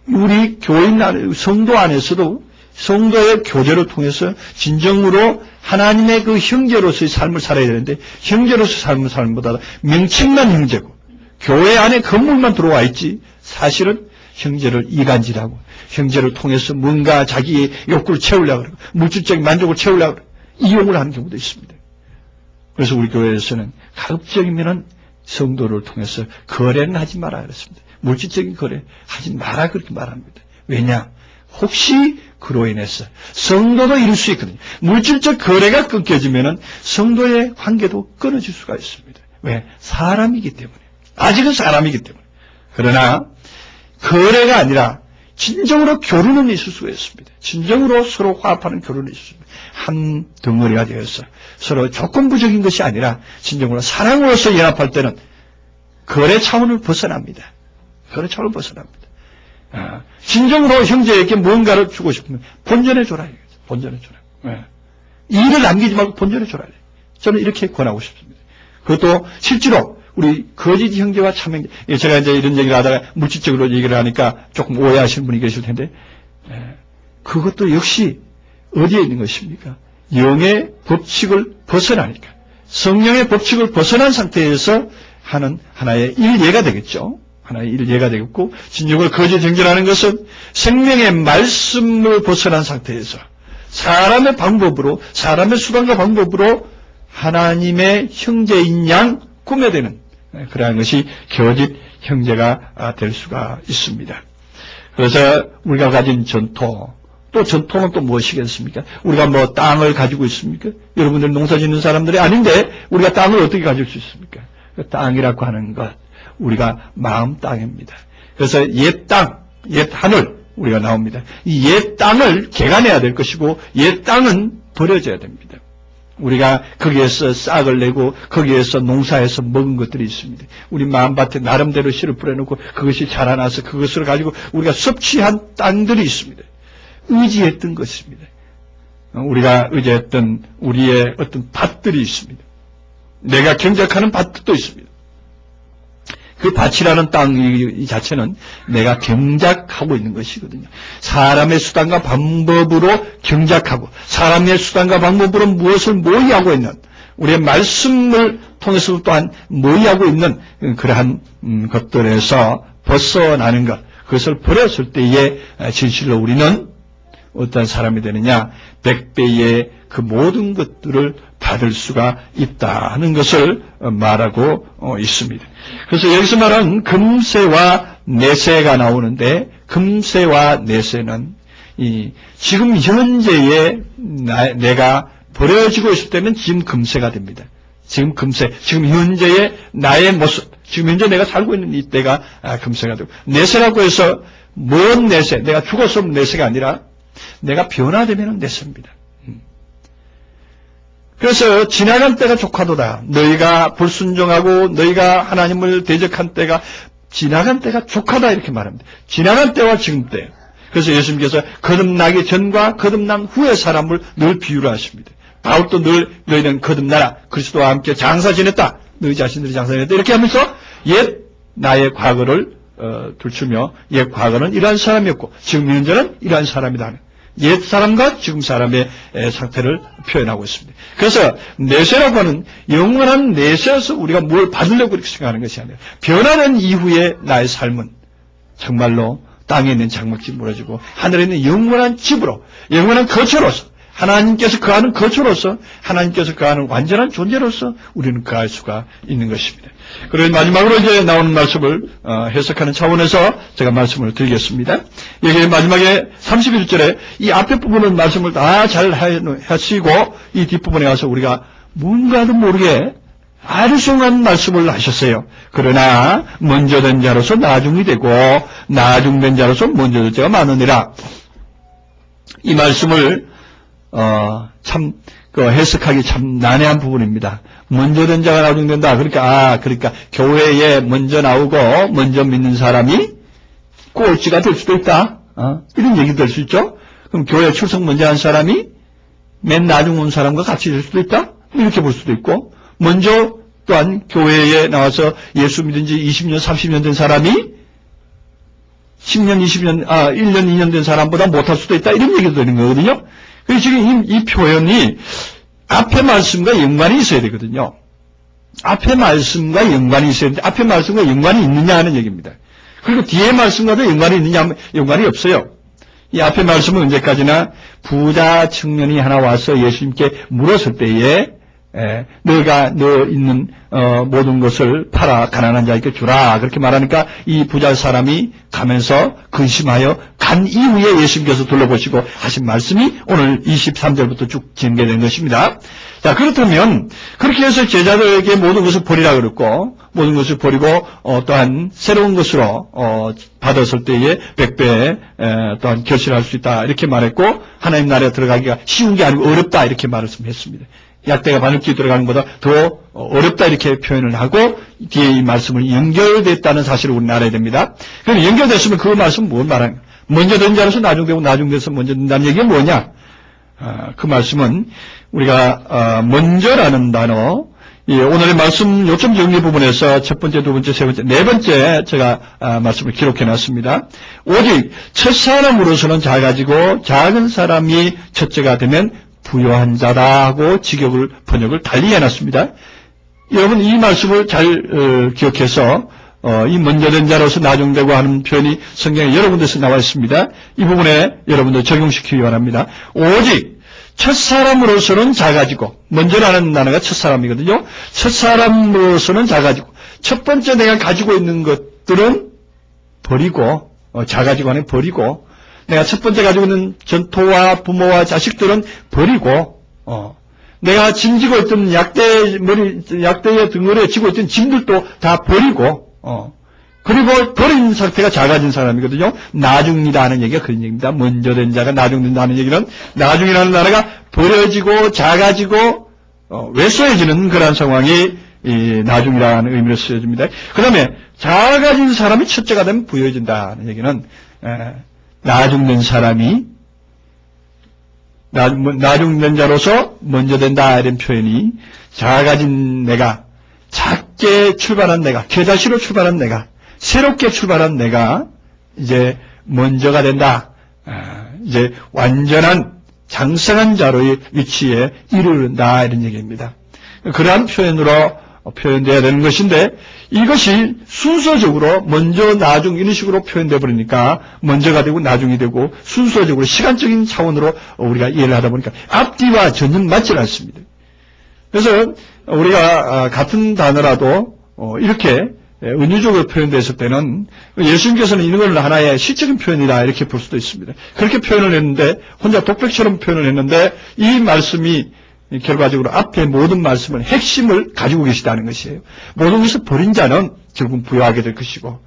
A: 우리 교인 안에 성도 안에서도 성도의 교제를 통해서 진정으로 하나님의 그 형제로서의 삶을 살아야 되는데 형제로서의 삶을 사는 것보다 명칭만 형제고 교회 안에 건물만 들어와 있지 사실은 형제를 이간질하고 형제를 통해서 뭔가 자기의 욕구를 채우려고 그러고 물질적인 만족을 채우려고 그러고 이용을 하는 경우도 있습니다. 그래서 우리 교회에서는 가급적이면은 성도를 통해서 거래는 하지 마라 그랬습니다. 물질적인 거래 하지 마라 그렇게 말합니다. 왜냐? 혹시 그로 인해서 성도도 이룰 수 있거든요. 물질적 거래가 끊겨지면은 성도의 관계도 끊어질 수가 있습니다. 왜? 사람이기 때문에. 아직은 사람이기 때문에. 그러나 거래가 아니라 진정으로 교류는 있을 수가 있습니다. 진정으로 서로 화합하는 교류는 있습니다. 한 덩어리가 되어서 서로 조건부적인 것이 아니라 진정으로 사랑으로서 연합할 때는 거래 차원을 벗어납니다. 거래 차원을 벗어납니다. 진정으로 형제에게 뭔가를 주고 싶으면 본전해줘라. 본전해줘라. 일을 남기지 말고 본전해줘라. 저는 이렇게 권하고 싶습니다. 그것도 실제로 우리 거짓 형제와 참 형제, 제가 이제 이런 얘기를 하다가 물질적으로 얘기를 하니까 조금 오해하시는 분이 계실 텐데, 그것도 역시 어디에 있는 것입니까? 영의 법칙을 벗어나니까. 성령의 법칙을 벗어난 상태에서 하는 하나의 일예가 되겠죠. 하나의 일예가 되겠고, 진정으로 거짓 형제라는 것은 생명의 말씀을 벗어난 상태에서 사람의 방법으로, 사람의 수단과 방법으로 하나님의 형제인 양 꾸며대는 그러한 것이 거짓 형제가 될 수가 있습니다. 그래서 우리가 가진 전통, 또 전통은 또 무엇이겠습니까? 우리가 뭐 땅을 가지고 있습니까? 여러분들 농사 짓는 사람들이 아닌데 우리가 땅을 어떻게 가질 수 있습니까? 그 땅이라고 하는 것, 우리가 마음 땅입니다. 그래서 옛 땅, 옛 하늘 우리가 나옵니다. 이 옛 땅을 개간해야 될 것이고 옛 땅은 버려져야 됩니다. 우리가 거기에서 싹을 내고 거기에서 농사해서 먹은 것들이 있습니다. 우리 마음밭에 나름대로 씨를 뿌려놓고 그것이 자라나서 그것을 가지고 우리가 섭취한 땅들이 있습니다. 의지했던 것입니다. 우리가 의지했던 우리의 어떤 밭들이 있습니다. 내가 경작하는 밭도 있습니다. 그 밭이라는 땅 이 자체는 내가 경작하고 있는 것이거든요. 사람의 수단과 방법으로 경작하고 사람의 수단과 방법으로 무엇을 모의하고 있는 우리의 말씀을 통해서 또한 모의하고 있는 그러한 것들에서 벗어나는 것, 그것을 버렸을 때에 진실로 우리는 어떤 사람이 되느냐, 100배의 그 모든 것들을 받을 수가 있다 하는 것을 말하고 있습니다. 그래서 여기서 말하는 금세와 내세가 나오는데, 금세와 내세는 지금 현재에 내가 버려지고 있을 때는 지금 금세가 됩니다. 지금 금세, 지금 현재의 나의 모습, 지금 현재 내가 살고 있는 이때가 금세가 되고, 내세라고 해서 먼 내세, 내가 죽어서 내세가 아니라 내가 변화되면 내세입니다. 그래서 지나간 때가 족하도다. 너희가 불순종하고 너희가 하나님을 대적한 때가 지나간 때가 족하다 이렇게 말합니다. 지나간 때와 지금 때. 그래서 예수님께서 거듭나기 전과 거듭난 후의 사람을 늘 비유를 하십니다. 바울도 늘 너희는 거듭나라. 그리스도와 함께 장사 지냈다. 너희 자신들이 장사 지냈다. 이렇게 하면서 옛 나의 과거를 들추며 옛 과거는 이러한 사람이었고 지금 현재는 이러한 사람이다. 옛 사람과 지금 사람의 상태를 표현하고 있습니다. 그래서 내세라고 하는 영원한 내세에서 우리가 뭘 받으려고 이렇게 생각하는 것이 아니라 변하는 이후의 나의 삶은 정말로 땅에 있는 장막집이 무너지고 하늘에 있는 영원한 집으로, 영원한 거처로서, 하나님께서 거하는 거처로서, 하나님께서 거하는 완전한 존재로서 우리는 거할 수가 있는 것입니다. 그리고 마지막으로 이제 나오는 말씀을 해석하는 차원에서 제가 말씀을 드리겠습니다. 여기 마지막에 31절에 이 앞에 부분은 말씀을 다 잘 하시고 이 뒷부분에 와서 우리가 뭔가도 모르게 아리송한 말씀을 하셨어요. 그러나 먼저 된 자로서 나중이 되고 나중된 자로서 먼저 된 자가 많으니라. 이 말씀을 해석하기 참 난해한 부분입니다. 먼저 된 자가 나중된다. 그러니까 교회에 먼저 나오고 먼저 믿는 사람이 꼴찌가 될 수도 있다. 이런 얘기 될 수 있죠. 그럼 교회 출석 먼저 한 사람이 맨 나중 온 사람과 같이 될 수도 있다. 이렇게 볼 수도 있고, 먼저 또한 교회에 나와서 예수 믿은 지 20년, 30년 된 사람이 10년, 20년, 1년, 2년 된 사람보다 못할 수도 있다. 이런 얘기도 되는 거거든요. 그래서 지금 이 표현이 앞에 말씀과 연관이 있어야 되거든요. 앞에 말씀과 연관이 있어야 되는데, 앞에 말씀과 연관이 있느냐 하는 얘기입니다. 그리고 뒤에 말씀과도 연관이 있느냐 하면 연관이 없어요. 이 앞에 말씀은 언제까지나 부자 청년이 하나 와서 예수님께 물었을 때에 너가 너 있는 모든 것을 팔아 가난한 자에게 주라 그렇게 말하니까 이 부자 사람이 가면서 근심하여 간 이후에 예수님께서 둘러보시고 하신 말씀이 오늘 23절부터 쭉 전개된 것입니다. 자, 그렇다면 그렇게 해서 제자들에게 모든 것을 버리라 그랬고 모든 것을 버리고 또한 새로운 것으로 받았을 때에 100배 또한 결실할 수 있다 이렇게 말했고 하나님 나라에 들어가기가 쉬운 게 아니고 어렵다 이렇게 말씀했습니다. 약대가 바늘귀에 들어가는 것보다 더 어렵다 이렇게 표현을 하고 뒤에 이 말씀을 연결됐다는 사실을 우리는 알아야 됩니다. 그럼 연결됐으면 그 말씀은 뭘 말하는 거야? 먼저 된 자로서 나중되고 나중돼서 먼저 된다는 얘기가 뭐냐? 그 말씀은 우리가 먼저라는 단어, 오늘의 말씀 요점 정리 부분에서 첫 번째, 두 번째, 세 번째, 네 번째 제가 말씀을 기록해 놨습니다. 오직 첫 사람으로서는 작아지고 작은 사람이 첫째가 되면 부요한 자다 하고 직역을 번역을 달리 해놨습니다. 여러분 이 말씀을 잘 기억해서 이 먼저 된 자로서 나중되고 하는 표현이 성경에 여러 군데서 나와 있습니다. 이 부분에 여러분들 적용시키기 바랍니다. 오직 첫 사람으로서는 작아지고, 먼저라는 단어가 첫 사람이거든요. 첫 사람으로서는 작아지고, 첫 번째 내가 가지고 있는 것들은 버리고, 작아지고 하는 버리고, 내가 첫 번째 가지고 있는 전토와 부모와 자식들은 버리고, 내가 짐지고 있던 약대의 등을에 지고 있던 짐들도 다 버리고, 그리고 버린 상태가 작아진 사람이거든요. 나중이다 하는 얘기가 그런 얘기입니다. 먼저 된 자가 나중된다 하는 얘기는 나중이라는 단어가 버려지고 작아지고 왜소해지는 그런 상황이 이 나중이라는 의미로 쓰여집니다. 그 다음에 작아진 사람이 첫째가 되면 부여해진다 하는 얘기는 나중된 사람이 나중된 자로서 먼저 된다 이런 표현이 작아진 내가 작게 출발한 내가 겨자씨로 출발한 내가 새롭게 출발한 내가 이제 먼저가 된다. 이제 완전한 장성한 자로의 위치에 이르른다 이런 얘기입니다. 그러한 표현으로 표현되어야 되는 것인데 이것이 순서적으로 먼저 나중 이런 식으로 표현되어 버리니까 먼저가 되고 나중이 되고 순서적으로 시간적인 차원으로 우리가 이해를 하다 보니까 앞뒤와 전혀 맞지 않습니다. 그래서 우리가 같은 단어라도 이렇게 은유적으로 표현됐을 때는 예수님께서는 이런 걸 하나의 시적인 표현이다 이렇게 볼 수도 있습니다. 그렇게 표현을 했는데 혼자 독백처럼 표현을 했는데 이 말씀이 결과적으로 앞에 모든 말씀을 핵심을 가지고 계시다는 것이에요. 모든 것을 버린 자는 결국은 부여하게 될 것이고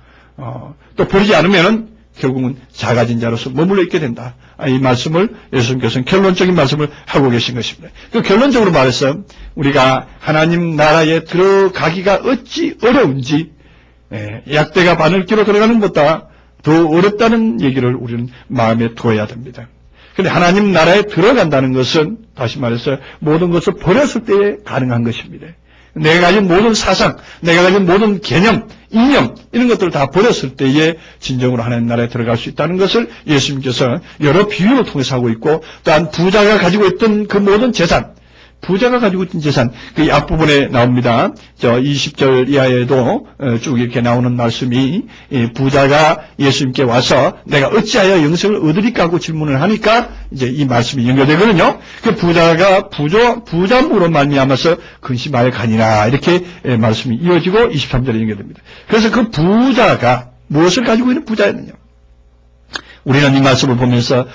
A: 또 버리지 않으면 결국은 작아진 자로서 머물러 있게 된다. 이 말씀을 예수님께서는 결론적인 말씀을 하고 계신 것입니다. 그 결론적으로 말해서 우리가 하나님 나라에 들어가기가 어찌 어려운지 약대가 바늘귀로 들어가는 것보다 더 어렵다는 얘기를 우리는 마음에 두어야 됩니다. 그런데 하나님 나라에 들어간다는 것은 다시 말해서 모든 것을 버렸을 때에 가능한 것입니다. 내가 가진 모든 사상, 내가 가진 모든 개념, 이념 이런 것들을 다 버렸을 때에 진정으로 하나님 나라에 들어갈 수 있다는 것을 예수님께서 여러 비유를 통해서 하고 있고 또한 부자가 가지고 있던 그 모든 재산, 부자가 가지고 있던 재산, 그 앞부분에 나옵니다. 20절 이하에도 쭉 이렇게 나오는 말씀이 부자가 예수님께 와서 내가 어찌하여 영생을 얻으리까 하고 질문을 하니까 이제 이 말씀이 연결되거든요. 그 부자가 부자물로 말미암아서 근심하여 가니라 이렇게 말씀이 이어지고 23절에 연결됩니다. 그래서 그 부자가 무엇을 가지고 있는 부자였느냐? 우리는 이 말씀을 보면서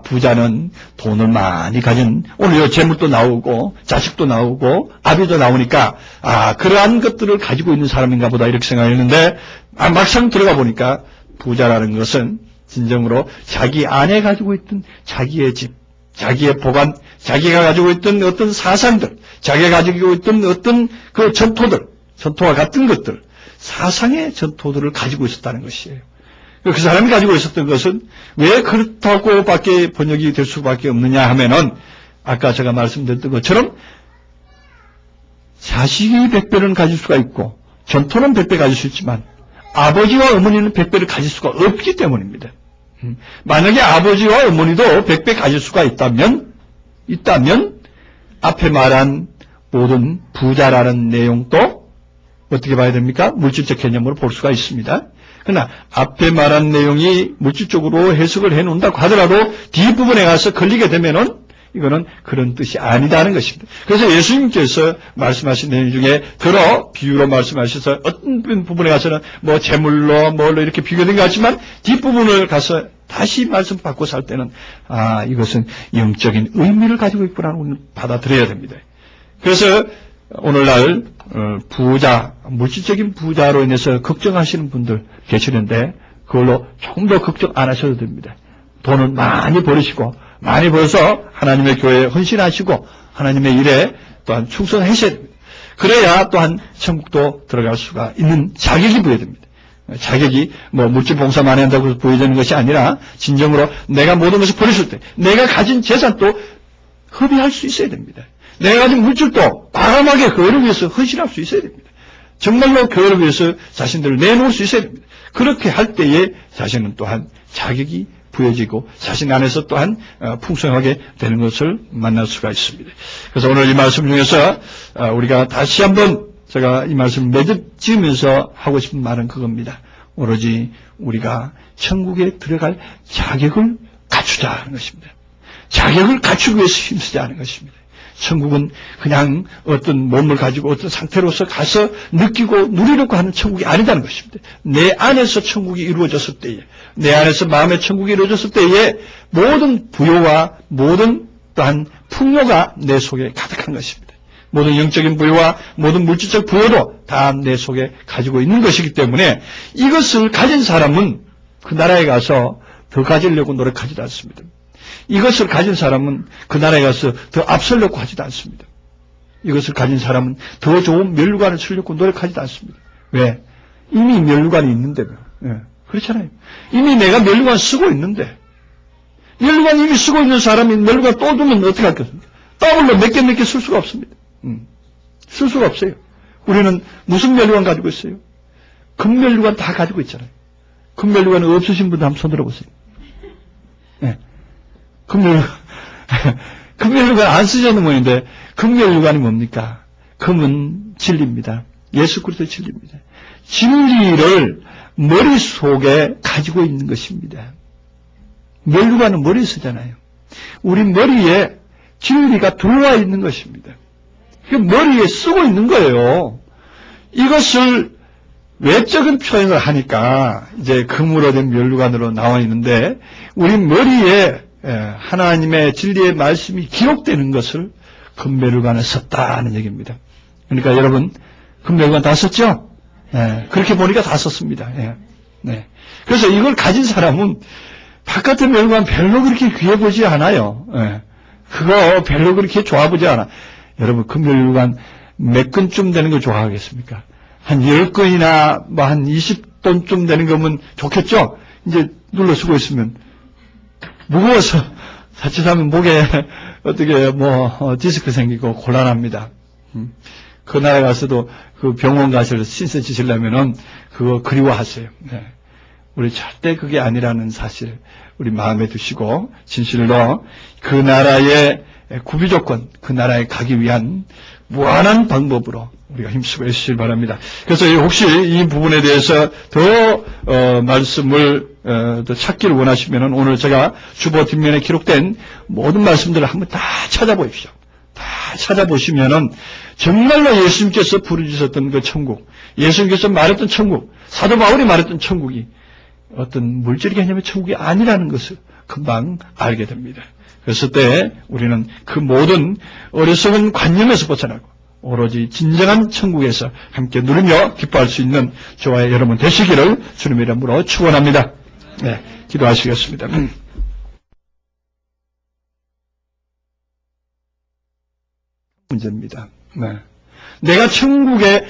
A: 부자는 돈을 많이 가진 오늘 재물도 나오고 자식도 나오고 아비도 나오니까 그러한 것들을 가지고 있는 사람인가 보다 이렇게 생각했는데 막상 들어가 보니까 부자라는 것은 진정으로 자기 안에 가지고 있던 자기의 집, 자기의 보관, 자기가 가지고 있던 어떤 사상들, 자기가 가지고 있던 어떤 그 전토와 같은 것들, 사상의 전토들을 가지고 있었다는 것이에요. 그 사람이 가지고 있었던 것은 왜 그렇다고 밖에 번역이 될 수밖에 없느냐 하면은 아까 제가 말씀드렸던 것처럼 자식이 100배는 가질 수가 있고 전토는 100배 가질 수 있지만 아버지와 어머니는 100배를 가질 수가 없기 때문입니다. 만약에 아버지와 어머니도 100배 가질 수가 있다면 앞에 말한 모든 부자라는 내용도 어떻게 봐야 됩니까? 물질적 개념으로 볼 수가 있습니다. 그러나 앞에 말한 내용이 물질적으로 해석을 해놓는다고 하더라도 뒷부분에 가서 걸리게 되면은 이거는 그런 뜻이 아니다는 것입니다. 그래서 예수님께서 말씀하신 내용 중에 비유로 말씀하셔서 어떤 부분에 가서는 뭐 재물로 뭘로 이렇게 비교된 것 같지만 뒷부분을 가서 다시 말씀 바꿔서 할 때는 이것은 영적인 의미를 가지고 있구나 우리는 받아들여야 됩니다. 그래서 오늘날 부자, 물질적인 부자로 인해서 걱정하시는 분들 계시는데 그걸로 조금 더 걱정 안 하셔도 됩니다. 돈을 많이 벌으시고 많이 벌어서 하나님의 교회에 헌신하시고 하나님의 일에 또한 충성하셔야 됩니다. 그래야 또한 천국도 들어갈 수가 있는 자격이 부여됩니다. 자격이 물질 봉사만 한다고 해서 부여되는 것이 아니라 진정으로 내가 모든 것을 버렸을 때 내가 가진 재산도 허비할 수 있어야 됩니다. 내가 가진 물질도 과감하게 교회를 위해서 헌신할 수 있어야 됩니다. 정말로 교회를 위해서 자신들을 내놓을 수 있어야 됩니다. 그렇게 할 때에 자신은 또한 자격이 부여지고 자신 안에서 또한 풍성하게 되는 것을 만날 수가 있습니다. 그래서 오늘 이 말씀 중에서 우리가 다시 한번 제가 이 말씀을 맺어지면서 하고 싶은 말은 그겁니다. 오로지 우리가 천국에 들어갈 자격을 갖추자 하는 것입니다. 자격을 갖추기 위해서 힘쓰자 하는 것입니다. 천국은 그냥 어떤 몸을 가지고 어떤 상태로서 가서 느끼고 누리려고 하는 천국이 아니다는 것입니다. 내 안에서 천국이 이루어졌을 때에, 내 안에서 마음의 천국이 이루어졌을 때에 모든 부요와 모든 또한 풍요가 내 속에 가득한 것입니다. 모든 영적인 부요와 모든 물질적 부요도 다 내 속에 가지고 있는 것이기 때문에 이것을 가진 사람은 그 나라에 가서 더 가지려고 노력하지도 않습니다. 이것을 가진 사람은 그 나라에 가서 더 앞서려고 하지도 않습니다. 이것을 가진 사람은 더 좋은 면류관을 쓰려고 노력하지도 않습니다. 왜? 이미 면류관이 있는데. 그렇잖아요. 이미 내가 면류관 쓰고 있는데. 면류관 이미 쓰고 있는 사람이 면류관 또 두면 어떻게 할겠습니까? 더블로 몇 개 쓸 수가 없습니다. 쓸 수가 없어요. 우리는 무슨 면류관 가지고 있어요? 금면류관 다 가지고 있잖아요. 금면류관 없으신 분들 한번 손 들어보세요. 네. 금면류관 안 쓰시는 분인데 금면류관이 뭡니까? 금은 진리입니다. 예수 그리스도의 진리입니다. 진리를 머릿속에 가지고 있는 것입니다. 면류관은 머리에 쓰잖아요. 우리 머리에 진리가 들어와 있는 것입니다. 머리에 쓰고 있는 거예요. 이것을 외적인 표현을 하니까 이제 금으로 된 면류관으로 나와 있는데 우리 머리에 하나님의 진리의 말씀이 기록되는 것을 금면류관에 썼다는 얘기입니다. 그러니까 여러분 금면류관 다 썼죠? 그렇게 보니까 다 썼습니다. 그래서 이걸 가진 사람은 바깥의 면류관 별로 그렇게 귀해 보지 않아요. 그거 별로 그렇게 좋아 보지 않아. 여러분 금면류관 몇 건쯤 되는 거 좋아하겠습니까? 한 10건이나 한 20돈쯤 되는 거면 좋겠죠? 이제 눌러 쓰고 있으면 무거워서 자칫하면 목에 어떻게 디스크 생기고 곤란합니다. 그 나라에 가서도 그 병원 가서 신세 지시려면은 그거 그리워하세요. 우리 절대 그게 아니라는 사실 우리 마음에 두시고 진실로 그 나라의 구비 조건, 그 나라에 가기 위한 무한한 방법으로 우리가 힘쓰고 애쓰시길 바랍니다. 그래서 혹시 이 부분에 대해서 더 말씀을 더 찾기를 원하시면은 오늘 제가 주보 뒷면에 기록된 모든 말씀들을 한번 다 찾아보십시오. 다 찾아보시면은 정말로 예수님께서 부르짖었던 그 천국, 예수님께서 말했던 천국, 사도 바울이 말했던 천국이 어떤 물질 개념의 천국이 아니라는 것을 금방 알게 됩니다. 그랬을 때 우리는 그 모든 어리석은 관념에서 벗어나고 오로지 진정한 천국에서 함께 누리며 기뻐할 수 있는 저와 여러분 되시기를 주님의 이름으로 축원합니다. 기도하시겠습니다. 문제입니다. 내가 천국에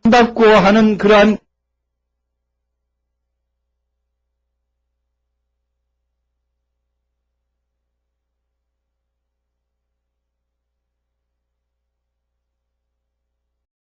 A: 들어간다고 하는 그러한